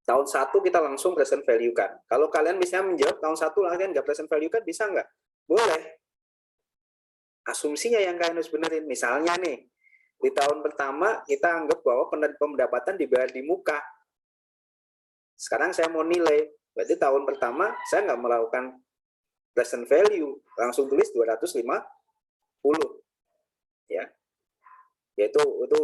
Tahun 1 kita langsung present value kan. Kalau kalian bisa menjawab tahun 1 kalian nggak present value kan, bisa nggak? Boleh. Asumsinya yang kalian harus benerin. Misalnya nih, di tahun pertama kita anggap bahwa pendapatan dibayar di muka. Sekarang saya mau nilai, berarti tahun pertama saya nggak melakukan present value, langsung tulis 250, ya. Yaitu itu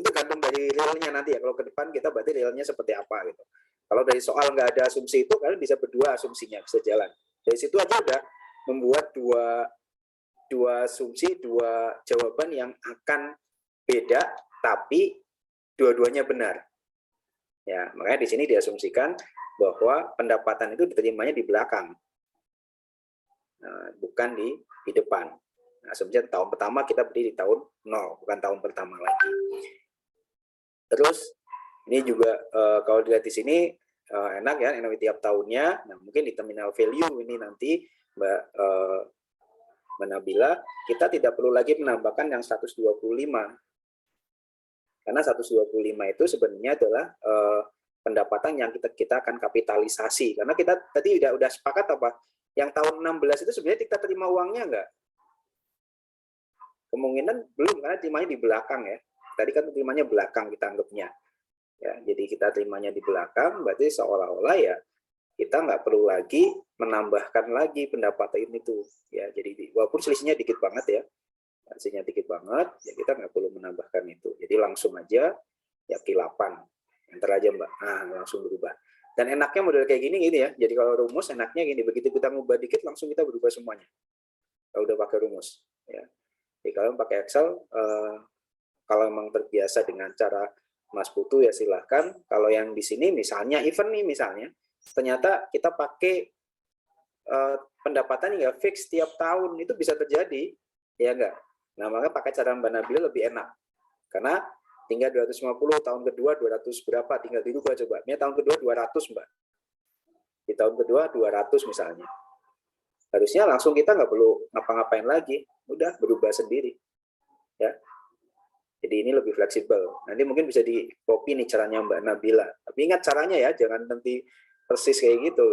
tergantung dari realnya nanti ya. Kalau ke depan kita berarti realnya seperti apa gitu. Kalau dari soal nggak ada asumsi itu, kalian bisa berdua asumsinya, bisa jalan. Dari situ aja udah membuat dua asumsi, dua jawaban yang akan beda, tapi dua-duanya benar. Ya, makanya di sini diasumsikan bahwa pendapatan itu diterimanya di belakang, bukan di depan. Nah, asumsinya tahun pertama kita berdiri di tahun 0, bukan tahun pertama lagi. Terus ini juga kalau dilihat di sini enak ya, enak tiap tahunnya. Nah, mungkin di terminal value ini nanti Mbak Nabila, kita tidak perlu lagi menambahkan yang 125. Karena 125 itu sebenarnya adalah pendapatan yang kita akan kapitalisasi. Karena kita tadi udah sepakat apa? Yang tahun 16 itu sebenarnya kita terima uangnya enggak? Kemungkinan belum, karena terimanya di belakang ya. Tadi kan terimanya belakang kita anggapnya. Ya, jadi kita terimanya di belakang, berarti seolah-olah ya kita nggak perlu lagi menambahkan lagi pendapatan itu. Ya, jadi walaupun selisihnya dikit banget ya. Hasilnya dikit banget, ya kita nggak perlu menambahkan itu. Jadi langsung aja ya kilapan, enter aja Mbak. Nah, langsung berubah. Dan enaknya model kayak gini ya. Jadi kalau rumus enaknya gini, begitu kita ngubah dikit langsung kita berubah semuanya. Kalau udah pakai rumus, ya. Jadi kalau pakai Excel, kalau memang terbiasa dengan cara Mas Putu ya silahkan. Kalau yang di sini misalnya event nih misalnya, ternyata kita pakai pendapatan nggak fix tiap tahun, itu bisa terjadi, ya enggak? Nah, maka pakai cara Mbak Nabila lebih enak. Karena tinggal 250, tahun kedua 200 berapa, tinggal dirubah coba. Ini tahun kedua 200, Mbak. Di tahun kedua 200 misalnya. Harusnya langsung kita nggak perlu ngapa-ngapain lagi. Udah berubah sendiri. Ya. Jadi ini lebih fleksibel. Nanti mungkin bisa di-copy nih caranya Mbak Nabila. Tapi ingat caranya ya, jangan nanti persis kayak gitu.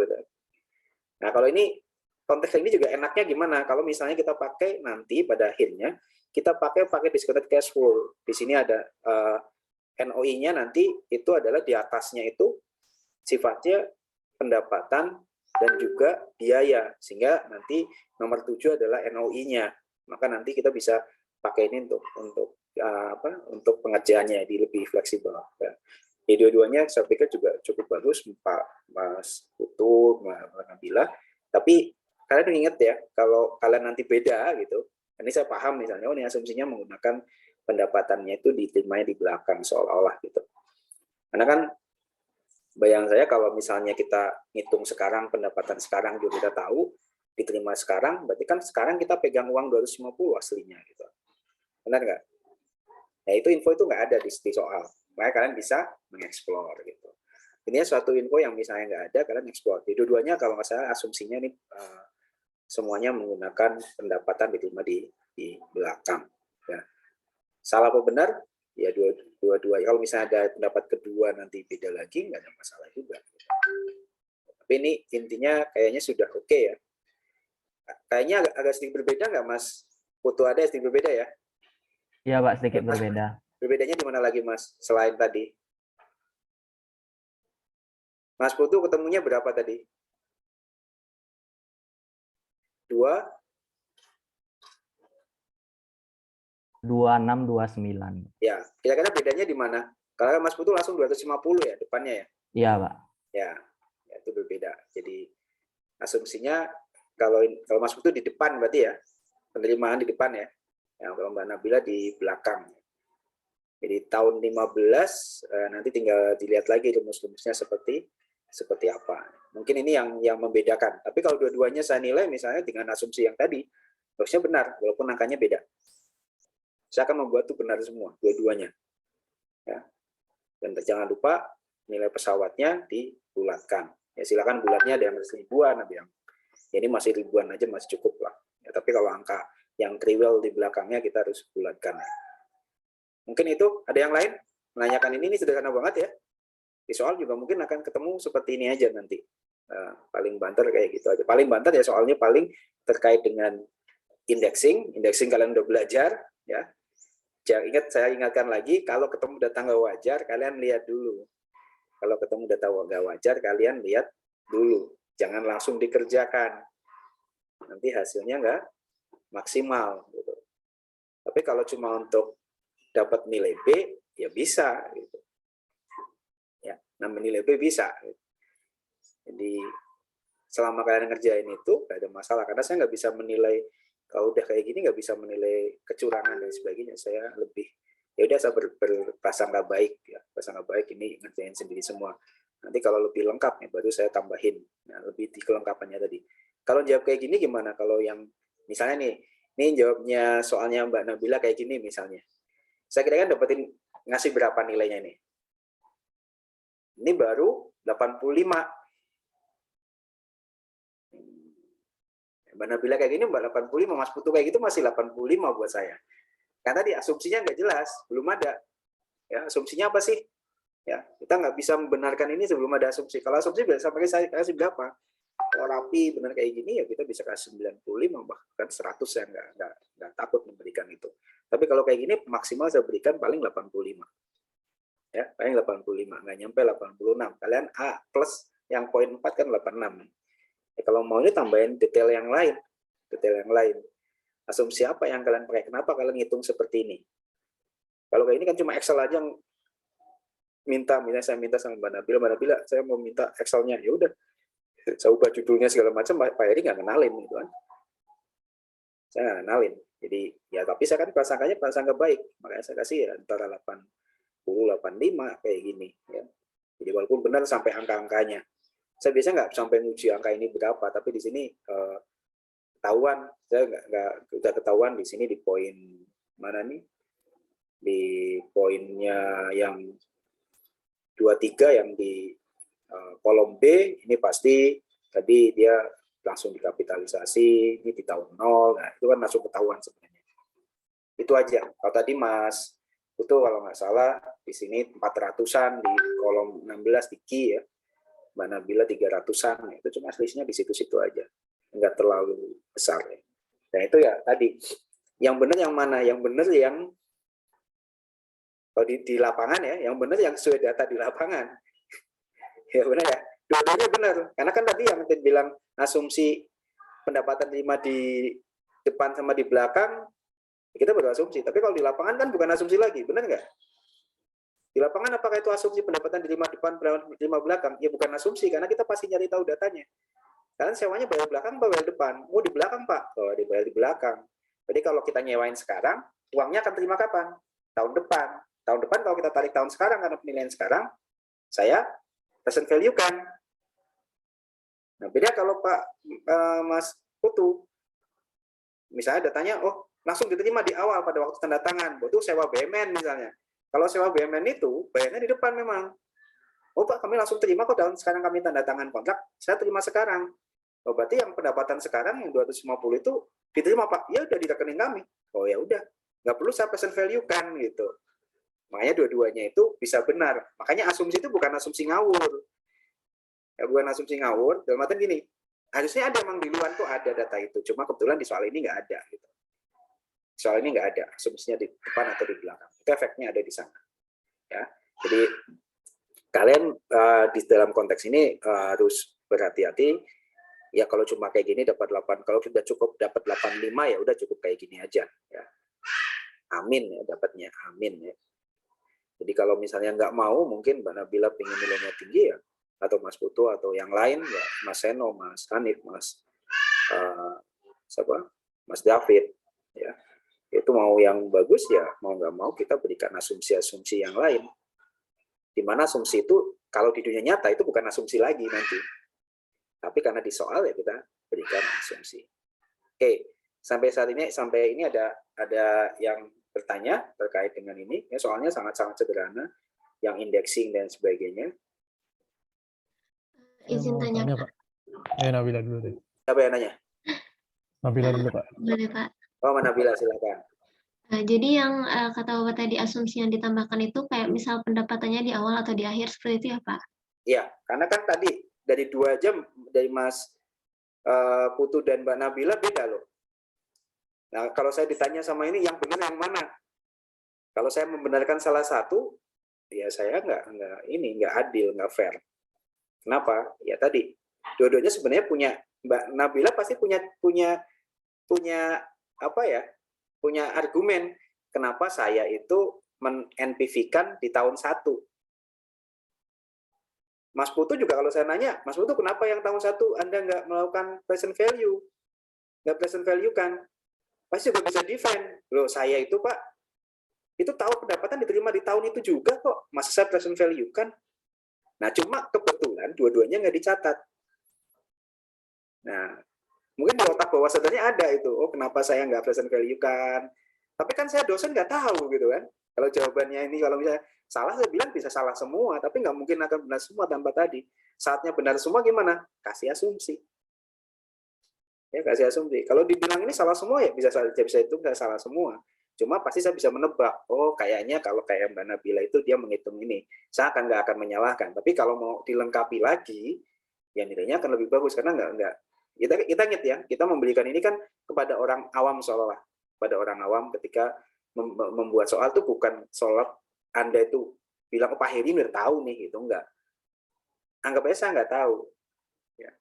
Nah, kalau ini konteks ini juga enaknya gimana? Kalau misalnya kita pakai nanti pada akhirnya kita pakai discounted cash flow. Di sini ada NOI-nya nanti itu adalah di atasnya itu sifatnya pendapatan dan juga biaya. Sehingga nanti nomor 7 adalah NOI-nya. Maka nanti kita bisa pakai ini untuk pengerjaannya di lebih fleksibel. Ya. Di dua-duanya saya pikir juga cukup bagus, Pak Mas Putu, Mbak Nabila. Tapi kalian ingat ya, kalau kalian nanti beda gitu, ini saya paham misalnya, ini asumsinya menggunakan pendapatannya itu diterimanya di belakang seolah-olah gitu. Karena kan bayang saya kalau misalnya kita ngitung sekarang, pendapatan sekarang juga kita tahu, diterima sekarang, berarti kan sekarang kita pegang uang 250 aslinya gitu. Benar nggak? Nah itu info itu nggak ada di soal, makanya kalian bisa mengeksplor gitu. Ini suatu info yang misalnya nggak ada, kalian eksplor. Di dua-duanya kalau nggak salah asumsinya ini semuanya menggunakan pendapatan diterima di belakang. Ya. Salah apa benar? Ya dua-dua. Kalau misalnya ada pendapat kedua nanti beda lagi, nggak ada masalah juga. Tapi Tapi ini intinya kayaknya sudah oke ya. Kayaknya agak sedikit berbeda nggak Mas Putu, ada sedikit berbeda ya? Iya Pak, sedikit Mas, berbeda. berbedanya di mana lagi Mas selain tadi? Mas Putu ketemunya berapa tadi? 2? 2629. Ya, kira-kira bedanya di mana? Kalau Mas Putu langsung 250 ya depannya ya? Iya Pak. Ya, itu berbeda. Jadi asumsinya kalau Mas Putu di depan berarti ya, penerimaan di depan ya. Yang kalau Mbak Nabila di belakang. Jadi tahun 15 nanti tinggal dilihat lagi rumus-rumusnya seperti apa. Mungkin ini yang membedakan. Tapi kalau dua-duanya saya nilai misalnya dengan asumsi yang tadi, harusnya benar walaupun angkanya beda. Saya akan membuat itu benar semua, dua-duanya. Ya. Dan jangan lupa nilai pesawatnya dibulatkan. Ya silakan bulatnya ada yang ribuan, ada yang ya ini masih ribuan aja masih cukup lah. Ya, tapi kalau angka yang trivial di belakangnya kita harus bulatkan. Mungkin itu ada yang lain menanyakan ini sederhana banget ya. Di soal juga mungkin akan ketemu seperti ini aja nanti. Paling banter kayak gitu aja. Paling banter ya soalnya paling terkait dengan indexing kalian udah belajar ya. Saya ingatkan lagi, kalau ketemu data nggak wajar, kalian lihat dulu. Kalau ketemu data nggak wajar, kalian lihat dulu. Jangan langsung dikerjakan. Nanti hasilnya nggak maksimal. Gitu. Tapi kalau cuma untuk dapat nilai B, ya bisa. Gitu. Ya, nambah nilai B bisa. Gitu. Jadi selama kalian ngerjain itu, nggak ada masalah. Karena saya nggak bisa menilai, kalau udah kayak gini nggak bisa menilai kecurangan dan sebagainya. Saya lebih ya udah saya berprasangka baik ya, prasangka baik ini ngerjain sendiri semua. Nanti kalau lebih lengkap ya baru saya tambahin. Nah, lebih di kelengkapannya tadi. Kalau jawab kayak gini gimana? Kalau yang misalnya nih, ini jawabnya soalnya Mbak Nabila kayak gini misalnya. Saya kira-kira dapetin ngasih berapa nilainya nih? Ini baru 85. Mbak Nabila kayak gini Mbak 85, Mas Putu kayak gitu masih 85 buat saya. Karena tadi asumsinya nggak jelas, belum ada. Ya, asumsinya apa sih? Ya, kita nggak bisa membenarkan ini sebelum ada asumsi. Kalau asumsi bisa sampai saya kasih berapa? Kalau rapi benar kayak gini ya kita bisa kasih 95 bahkan 100 ya nggak takut memberikan itu. Tapi kalau kayak gini maksimal saya berikan paling 85. Ya, paling 85, nggak nyampe 86. Kalian A plus yang poin 4 kan 86. Ya, kalau mau ini tambahin detail yang lain. Asumsi apa yang kalian pakai? Kenapa kalian ngitung seperti ini? Kalau kayak ini kan cuma Excel aja yang misalnya saya minta sama Mbak Nabila, saya mau minta Excel-nya. Ya udah, saya ubah judulnya segala macam, Pak Heri nggak kenalin gitu kan. Saya nggak kenalin. Jadi ya tapi saya kan prasangka baik, makanya saya kasih ya antara 80, 85 kayak gini. Ya. Jadi walaupun benar sampai angka-angkanya. Saya biasanya nggak sampai nguji angka ini berapa, tapi di sini ketahuan, saya udah ketahuan di sini di poin mana nih? Di poinnya yang 23 yang di kolom B, ini pasti tadi dia langsung dikapitalisasi, ini di tahun 0, nah itu kan langsung ketahuan sebenarnya. Itu aja. Kalau tadi Mas Putu kalau nggak salah di sini 400-an di kolom 16 di Q ya. Mbak Nabila 300-an, itu cuma selisihnya di situ-situ aja, nggak terlalu besar ya. Nah itu ya tadi, yang benar yang mana? Yang benar yang kalau di lapangan ya, yang benar yang sesuai data di lapangan. Ya benar ya, dua-duanya benar. Karena kan tadi yang bilang asumsi pendapatan terima di depan sama di belakang, kita berasumsi. Tapi kalau di lapangan kan bukan asumsi lagi, benar nggak? Di lapangan apakah itu asumsi pendapatan diterima depan, pendapatan diterima belakang? Ya bukan asumsi, karena kita pasti nyari tahu datanya. Kalian sewanya bayar belakang apa bayar depan? Oh di belakang Pak, oh dibayar di belakang. Jadi kalau kita nyewain sekarang, uangnya akan terima kapan? Tahun depan. Tahun depan kalau kita tarik tahun sekarang karena penilaian sekarang, saya present value kan. Nah beda kalau Pak Mas Putu, misalnya datanya, oh langsung diterima di awal pada waktu tanda tangan, itu sewa BMN misalnya. Kalau sewa BMN itu, bayarnya di depan memang. Oh Pak, kami langsung terima kok tahun sekarang kami tanda tangan kontrak, saya terima sekarang. Oh berarti yang pendapatan sekarang yang 250 itu diterima Pak, ya udah di rekening kami. Oh ya udah, nggak perlu saya present value kan gitu. Makanya dua-duanya itu bisa benar. Makanya asumsi itu bukan asumsi ngawur. Ya, bukan asumsi ngawur. Dalam artian gini, harusnya ada memang di luar tuh ada data itu. Cuma kebetulan di soal ini nggak ada. Gitu. Soal ini nggak ada. Asumsinya di depan atau di belakang. Itu efeknya ada di sana. Ya, jadi kalian di dalam konteks ini harus berhati-hati. Ya kalau cuma kayak gini dapat 8, kalau sudah cukup dapat 85 ya udah cukup kayak gini aja. Ya. Amin ya dapatnya, amin ya. Jadi kalau misalnya nggak mau, mungkin Mbak Nabila pengen nilainya tinggi ya, atau Mas Putu atau yang lain ya, Mas Seno, Mas Hanif, Mas David, ya itu mau yang bagus ya mau nggak mau kita berikan asumsi-asumsi yang lain. Di mana asumsi itu kalau di dunia nyata itu bukan asumsi lagi nanti, tapi karena di soal ya kita berikan asumsi. Oke, sampai saat ini ada yang bertanya terkait dengan ini. Ya, soalnya sangat-sangat sederhana, yang indexing dan sebagainya. Izin tanya, Pak. Nabila dulu deh. Siapa yang nanya? Nabila dulu, Pak. boleh Pak. Oh, Nabila, silakan. Jadi yang kata Bapak tadi asumsi yang ditambahkan itu kayak misal pendapatannya di awal atau di akhir seperti itu ya Pak? Iya, karena kan tadi dari 2 jam dari Mas Putu dan Mbak Nabila beda loh. Nah, kalau saya ditanya sama ini yang benar yang mana? Kalau saya membenarkan salah satu, ya saya nggak adil, nggak fair. Kenapa? Ya tadi dua-duanya sebenarnya Mbak Nabila pasti punya apa ya? Punya argumen kenapa saya itu men-NPV-kan di tahun 1. Mas Putu juga kalau saya nanya, Mas Putu kenapa yang tahun 1 Anda nggak melakukan present value? Nggak present value kan? Pasti juga bisa defend. Loh, saya itu Pak, itu tahu pendapatan diterima di tahun itu juga kok. Masa saya present value kan? Nah, cuma kebetulan dua-duanya nggak dicatat. Nah, mungkin di otak bawah sadarnya ada itu. Oh, kenapa saya nggak present value kan? Tapi kan saya dosen nggak tahu gitu kan. Kalau jawabannya ini, kalau misalnya salah, saya bilang bisa salah semua. Tapi nggak mungkin akan benar semua tanpa tadi. Saatnya benar semua gimana? Kasih asumsi. Ya, kasih asumsi. Kalau dibilang ini salah semua ya bisa itu nggak salah semua. Cuma pasti saya bisa menebak. Oh, kayaknya kalau kayak Mbak Nabila itu dia menghitung ini. Saya nggak akan menyalahkan. Tapi kalau mau dilengkapi lagi, ya nilainya akan lebih bagus karena nggak. Kita ingat ya, kita memberikan ini kan kepada orang awam seolah-olah. Pada orang awam ketika membuat soal itu bukan soal Anda itu bilang, oh Pak Heri udah tahu nih, gitu. Enggak. Anggap aja saya nggak tahu. Ya.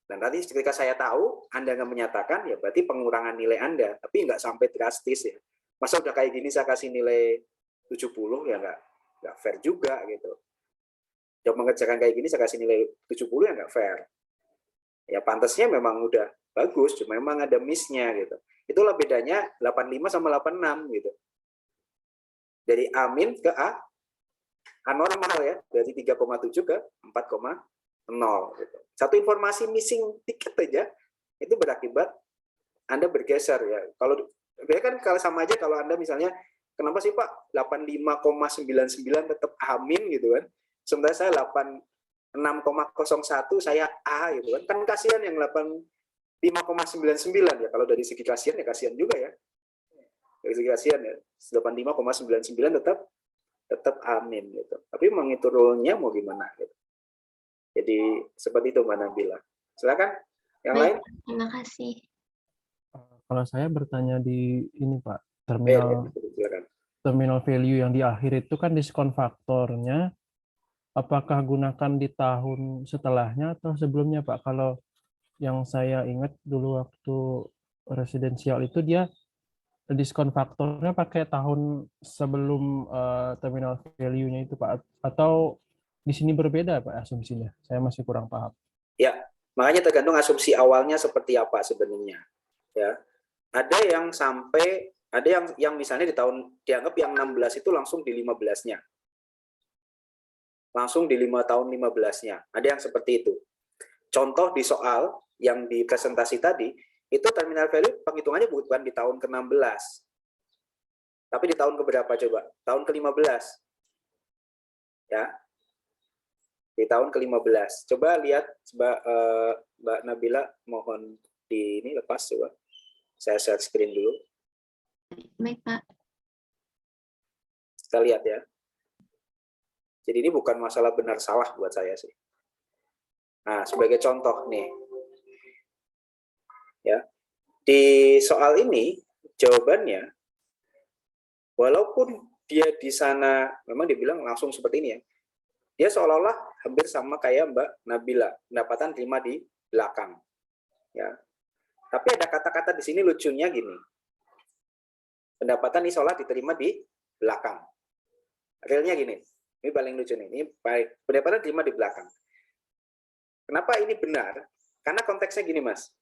Dan tadi ketika saya tahu, Anda nggak menyatakan, ya berarti pengurangan nilai Anda. Tapi nggak sampai drastis ya. Masa udah kayak gini saya kasih nilai 70, ya nggak fair juga gitu. Coba mengerjakan kayak gini saya kasih nilai 70 ya nggak fair. Ya pantasnya memang udah bagus, cuma memang ada miss-nya gitu. Itulah bedanya 85 sama 86 gitu. Dari A min ke A normal ya, dari 3,7 ke 4,0 gitu. Satu informasi missing dikit aja itu berakibat Anda bergeser ya. Kalau kan sama aja kalau Anda misalnya kenapa sih Pak 85,99 tetap A min gitu kan. Sementara saya 6,01 saya A gitu kan. Kan kasihan yang 85,99 ya. Kalau dari segi kasihan ya kasihan juga ya. Dari segi kasihan ya. 85,99 tetap amin gitu. Tapi mengitur rule-nya mau gimana gitu. Jadi seperti itu Mbak Nabila. Silakan yang lain. Terima kasih. Kalau saya bertanya di ini Pak, Silakan. terminal value yang di akhir itu kan diskon faktornya, apakah gunakan di tahun setelahnya atau sebelumnya Pak? Kalau yang saya ingat dulu waktu residensial itu dia diskon faktornya pakai tahun sebelum terminal value-nya itu Pak, atau di sini berbeda Pak asumsinya? Saya masih kurang paham. Ya, makanya tergantung asumsi awalnya seperti apa sebenarnya. Ya, ada yang sampai yang misalnya di tahun dianggap yang 16 itu langsung di 15-nya. Langsung di 5 tahun 15-nya. Ada yang seperti itu. Contoh di soal yang di presentasi tadi, itu terminal value penghitungannya bukan di tahun ke-16. Tapi di tahun keberapa coba? Tahun ke-15. Ya. Di tahun ke-15. Coba lihat Mbak Nabila, mohon di ini lepas coba. Saya share screen dulu. Baik, Pak. Kita lihat ya. Jadi ini bukan masalah benar salah buat saya sih. Nah, sebagai contoh nih, ya, di soal ini jawabannya, walaupun dia di sana memang dibilang langsung seperti ini ya, dia seolah-olah hampir sama kayak Mbak Nabila, pendapatan terima di belakang. Ya. Tapi ada kata-kata di sini lucunya gini. Pendapatan ini seolah diterima di belakang. Realnya gini. Ini paling lucu nih. Ini baik. Pendapatan diterima di belakang. Kenapa ini benar? Karena konteksnya gini, Mas.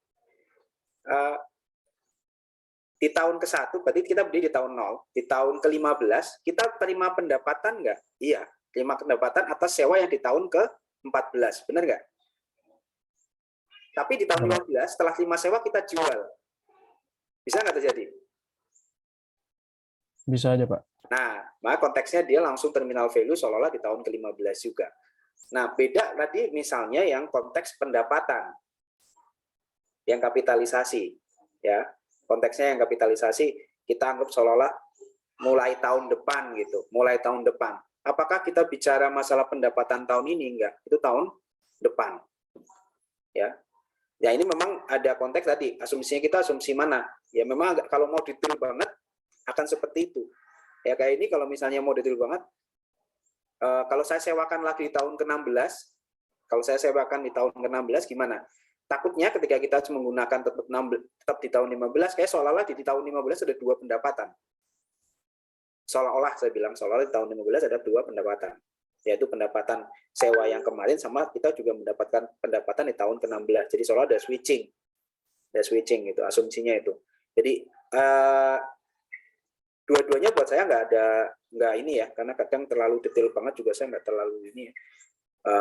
Di tahun ke-1, berarti kita berdiri di tahun 0. Di tahun ke-15, kita terima pendapatan nggak? Iya. Terima pendapatan atas sewa yang di tahun ke-14. Benar nggak? Tapi di tahun 15, setelah terima sewa, kita jual. Bisa nggak terjadi? Bisa aja, Pak. Nah, maka konteksnya dia langsung terminal value seolah-olah di tahun ke-15 juga. Nah, beda tadi misalnya yang konteks pendapatan, yang kapitalisasi. Ya, konteksnya yang kapitalisasi, kita anggap seolah-olah mulai tahun depan gitu, mulai tahun depan. Apakah kita bicara masalah pendapatan tahun ini? Enggak, itu tahun depan. Ya, ya ini memang ada konteks tadi, asumsinya kita asumsi mana? Ya memang kalau mau detail banget akan seperti itu. Ya kayak ini kalau misalnya mau detail banget, kalau saya sewakan lagi di tahun ke-16, kalau saya sewakan di tahun ke-16 gimana? Takutnya ketika kita menggunakan tetap di tahun 15, kayak seolah-olah di tahun 15 ada dua pendapatan. Seolah-olah saya bilang, seolah-olah di tahun 15 ada dua pendapatan. Yaitu pendapatan sewa yang kemarin sama kita juga mendapatkan pendapatan di tahun ke-16. Jadi seolah ada switching. Ada switching itu, asumsinya itu. Jadi dua-duanya buat saya nggak ini ya, karena kadang terlalu detail banget juga saya nggak terlalu ini ya.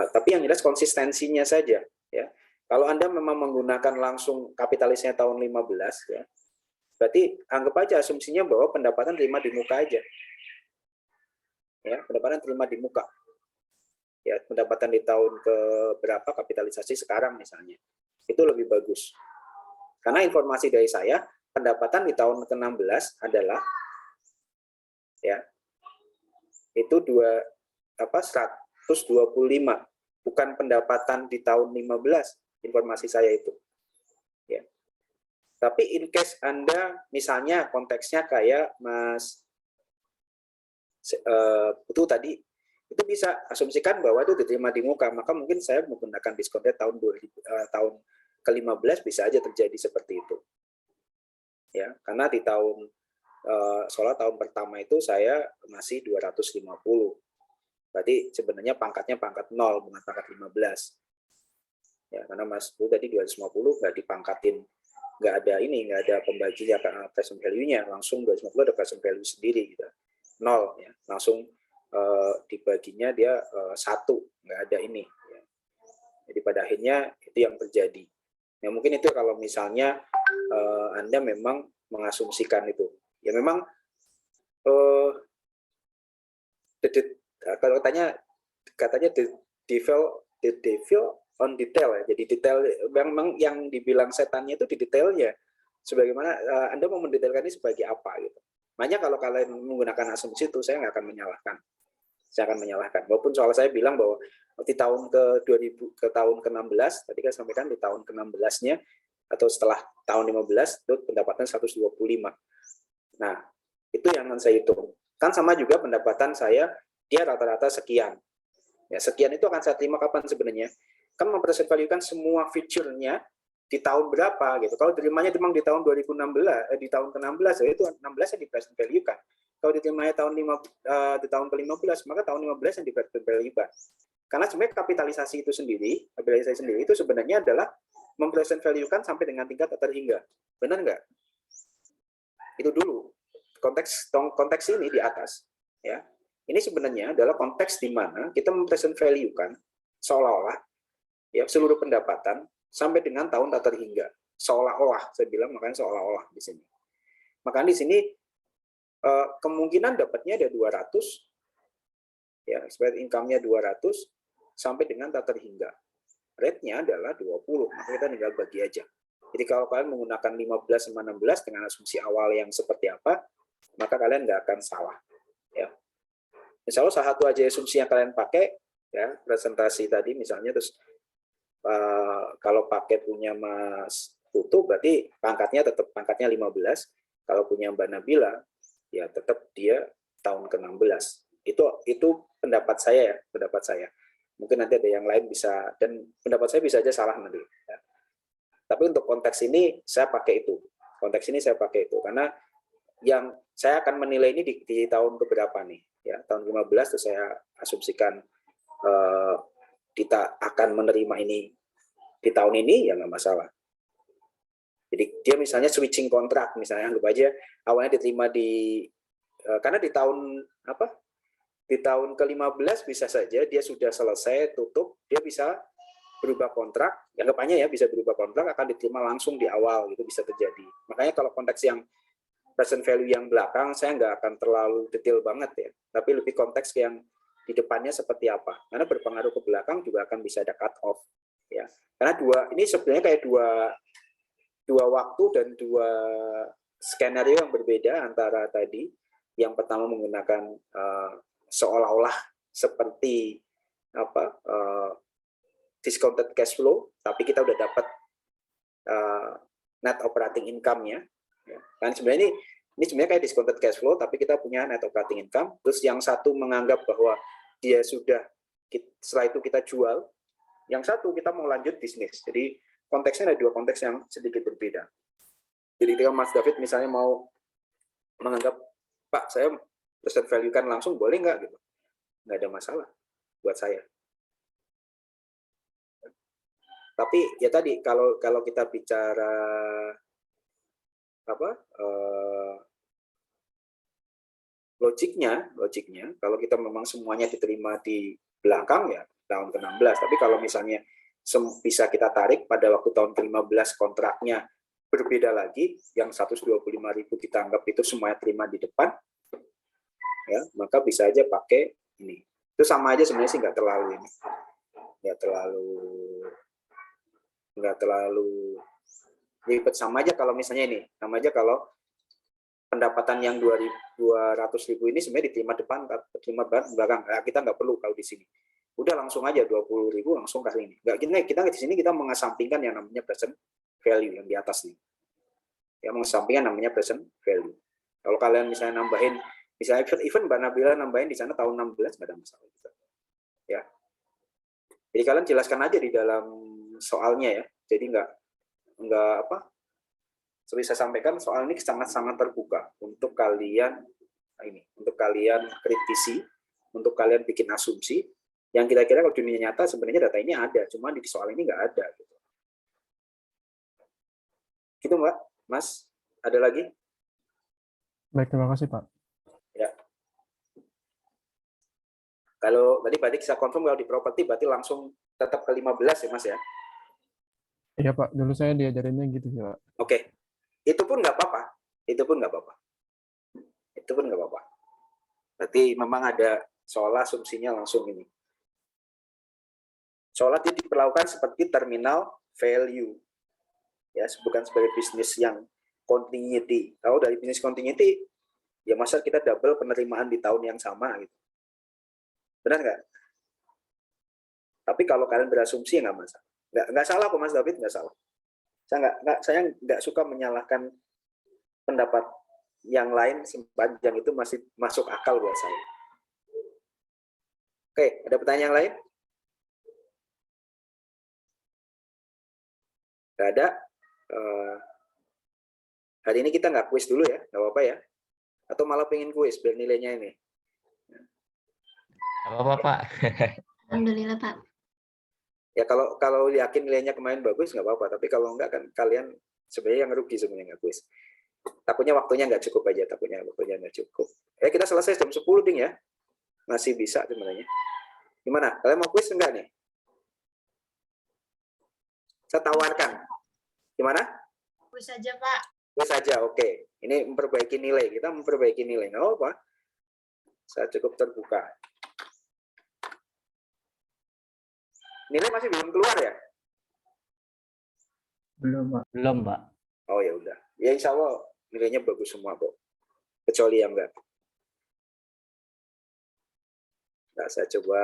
Tapi yang jelas konsistensinya saja ya. Kalau Anda memang menggunakan langsung kapitalisnya tahun 15 ya, berarti anggap aja asumsinya bahwa pendapatan terima di muka aja. Ya, pendapatan terima di muka. Ya, pendapatan di tahun ke berapa kapitalisasi sekarang misalnya. Itu lebih bagus. Karena informasi dari saya, pendapatan di tahun ke-16 adalah ya itu 125, bukan pendapatan di tahun 15, informasi saya itu ya. Tapi in case Anda misalnya konteksnya kayak Mas itu tadi, itu bisa asumsikan bahwa itu diterima di muka, maka mungkin saya menggunakan diskonnya tahun tahun ke-15 bisa aja terjadi seperti itu ya, karena di tahun soalnya tahun pertama itu saya masih 250. Berarti sebenarnya pangkatnya pangkat 0, bukan pangkat 15. Ya, karena Mas Bu tadi 250 nggak dipangkatin, nggak ada pembagian present value-nya, langsung 250 ada present value sendiri gitu. 0 ya, langsung dibaginya dia 1, nggak ada ini. Ya. Jadi pada akhirnya itu yang terjadi. Ya mungkin itu kalau misalnya Anda memang mengasumsikan itu. Ya memang kalau katanya the devil on detail ya. Jadi detail memang yang dibilang setannya itu di detailnya. Sebagaimana Anda mau mendetailkan ini sebagai apa gitu. Makanya kalau kalian menggunakan asumsi itu saya nggak akan menyalahkan. Saya akan menyalahkan. Walaupun soal saya bilang bahwa di tahun ke tahun ke-16 tadi kan sampaikan di tahun ke-16-nya atau setelah tahun 15 itu pendapatan 125. Nah, itu yang akan saya hitung. Kan sama juga pendapatan saya, dia rata-rata sekian. Ya, sekian itu akan saya terima kapan sebenarnya? Kan mempresent value kan semua feature-nya di tahun berapa gitu. Kalau terimanya memang di tahun 2016, di tahun ke-16 ya itu 16 yang di present value kan. Kalau diterimanya di tahun ke-15, maka tahun 15 yang di present value kan. Karena sebenarnya kapitalisasi itu sebenarnya adalah mempresent value kan sampai dengan tingkat terhingga. Benar nggak? Itu dulu konteks ini di atas ya, ini sebenarnya adalah konteks di mana kita mempresent value kan seolah-olah ya seluruh pendapatan sampai dengan tahun tak terhingga, seolah-olah saya bilang, makanya seolah-olah di sini. Makanya di sini kemungkinan dapatnya ada 200 ya, expected income-nya 200 sampai dengan tak terhingga, rate-nya adalah 20, maka kita tinggal bagi aja. Jadi kalau kalian menggunakan 15 sama 16 dengan asumsi awal yang seperti apa, maka kalian nggak akan salah. Ya. Insya Allah salah satu aja asumsi yang kalian pakai, ya presentasi tadi misalnya, terus kalau pakai punya Mas Putu berarti pangkatnya tetap pangkatnya 15. Kalau punya Mbak Nabila ya tetap dia tahun ke-16. Itu pendapat saya ya, pendapat saya. Mungkin nanti ada yang lain bisa, dan pendapat saya bisa aja salah nanti. Ya. Tapi untuk konteks ini saya pakai itu. Konteks ini saya pakai itu karena yang saya akan menilai ini di tahun keberapa nih? Ya, tahun 15 terus saya asumsikan kita akan menerima ini di tahun ini, ya nggak masalah. Jadi dia misalnya switching kontrak, misalnya anggap aja awalnya diterima karena di tahun apa? Di tahun ke-15 bisa saja dia sudah selesai tutup, dia bisa berubah kontrak, anggapannya ya bisa berubah kontrak akan diterima langsung di awal, itu bisa terjadi. Makanya kalau konteks yang present value yang belakang saya nggak akan terlalu detail banget ya, tapi lebih konteks yang di depannya seperti apa. Karena berpengaruh ke belakang juga akan bisa ada cut off ya. Karena ini sebenarnya kayak dua waktu dan dua skenario yang berbeda antara tadi. Yang pertama menggunakan seolah-olah seperti discounted cash flow, tapi kita udah dapat net operating income-nya. Ya. Kan sebenarnya ini sebenarnya kayak discounted cash flow, tapi kita punya net operating income. Terus yang satu menganggap bahwa dia sudah, setelah itu kita jual. Yang satu kita mau lanjut bisnis. Jadi konteksnya ada dua konteks yang sedikit berbeda. Jadi ketika Mas David misalnya mau menganggap, Pak, saya present value kan langsung, boleh nggak gitu? Nggak ada masalah buat saya. Tapi ya tadi kalau kita bicara logiknya kalau kita memang semuanya diterima di belakang ya tahun ke-16. Tapi kalau misalnya bisa kita tarik pada waktu tahun ke-15 kontraknya berbeda lagi, yang 125.000 kita anggap itu semuanya terima di depan, ya maka bisa aja pakai ini. Itu sama aja sebenarnya sih, nggak terlalu ribet. Sama aja kalau misalnya ini, sama aja kalau pendapatan yang 200.000 ini sebenarnya diterima depan, diterima belakang. Nah, kita nggak perlu kalau di sini. Udah langsung aja 20.000 langsung kasih ini. Nggak, kita di sini kita mengesampingkan yang namanya present value yang di atas nih. Ya, mengesampingkan namanya present value. Kalau kalian misalnya nambahin, misalnya even Mbak Nabila nambahin di sana tahun 16 nggak ada masalah. Ya. Jadi kalian jelaskan aja di dalam soalnya ya. Jadi nggak apa? Seperti saya sampaikan, soal ini sangat-sangat terbuka untuk kalian untuk kalian kritisi, untuk kalian bikin asumsi yang kira-kira kalau dunia nyata sebenarnya data ini ada, cuma di soal ini nggak ada. Gitu Mbak, Mas, ada lagi? Baik, terima kasih Pak. Ya. Kalau tadi berarti bisa confirm kalau di properti berarti langsung tetap ke 15 ya Mas ya? Iya Pak, dulu saya diajarinnya gitu sih Pak. Oke. Itu pun nggak apa-apa. Itu pun nggak apa-apa. Berarti memang ada soal asumsinya langsung ini. Soalnya itu diperlakukan seperti terminal value. Ya, bukan sebagai bisnis yang continuity. Kalau dari bisnis continuity, ya masa kita double penerimaan di tahun yang sama gitu. Benar nggak? Tapi kalau kalian berasumsi nggak masalah. Nggak salah kok Mas David, nggak salah. Saya nggak suka menyalahkan pendapat yang lain sepanjang itu masih masuk akal buat saya. Oke, ada pertanyaan lain? Nggak ada. Hari ini kita nggak kuis dulu ya, nggak apa-apa ya. Atau malah pengen kuis biar nilainya ini. Nggak apa-apa Pak. Alhamdulillah Pak. Ya kalau yakin nilainya kemarin bagus nggak apa-apa, tapi kalau enggak kan kalian sebenarnya yang rugi sebenarnya nggak kuis. Takutnya waktunya nggak cukup aja, takutnya waktunya nggak cukup. Kita selesai jam 10 ding ya, masih bisa sebenarnya. Gimana? Kalian mau kuis enggak nih? Saya tawarkan. Gimana? Kuis saja Pak. Kuis saja, oke. Ini memperbaiki nilai, kita memperbaiki nilai, nggak apa-apa. Saya cukup terbuka. Nilai masih belum keluar ya? Belum Pak. Belum Pak. Oh ya udah. Ya insya Allah nilainya bagus semua kok. Kecuali yang enggak. Nah, saya coba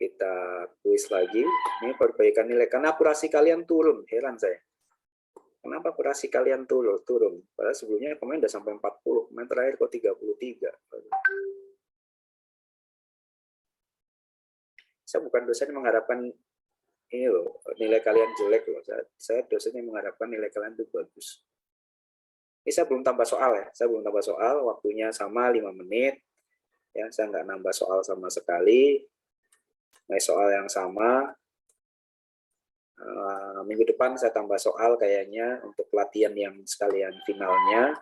kita kuis lagi. Ini perbaikan nilai. Karena akurasi kalian turun. Heran saya. Kenapa akurasi kalian turun? Padahal sebelumnya kemarin udah sampai 40. Kemarin terakhir kok 33. Saya bukan dosen yang mengharapkan ini loh, nilai kalian jelek loh. Saya dosen yang mengharapkan nilai kalian itu bagus. Ini saya belum tambah soal ya. Saya belum tambah soal. Waktunya sama 5 menit. Ya, saya nggak nambah soal sama sekali. Soal yang sama. Minggu depan saya tambah soal kayaknya untuk pelatihan yang sekalian finalnya.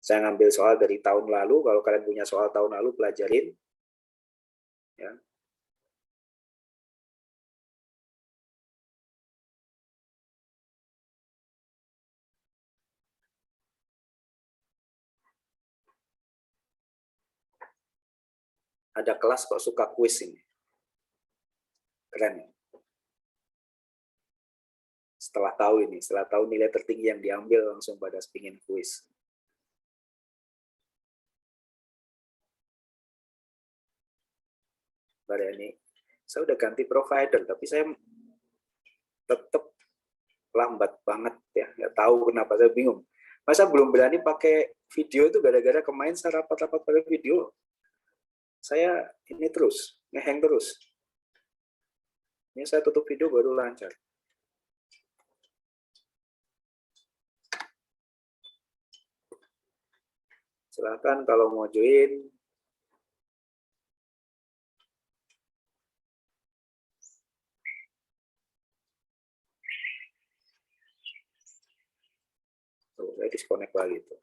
Saya ngambil soal dari tahun lalu. Kalau kalian punya soal tahun lalu, pelajarin. Ya. Ada kelas kok suka kuis ini. Keren. Setelah tahu nilai tertinggi yang diambil, langsung pada pingin kuis. Pada ini, saya udah ganti provider, tapi saya tetap lambat banget ya. Nggak tahu kenapa, saya bingung. Masa belum berani pakai video itu gara-gara kemarin saya rapat-rapat pakai video. Saya ini terus, ngehang terus. Ini saya tutup video baru lancar. Silakan kalau mau join. Tuh, saya disconnect lagi tuh.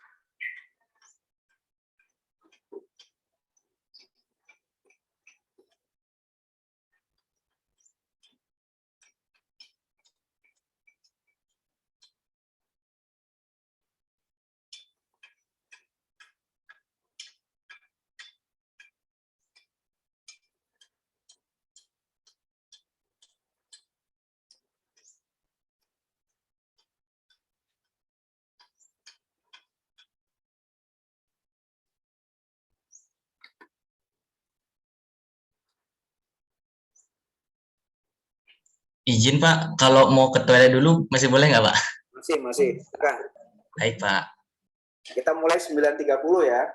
Izin Pak, kalau mau ke toilet dulu masih boleh nggak Pak? Masih. Kan. Baik Pak. Kita mulai 9.30 ya.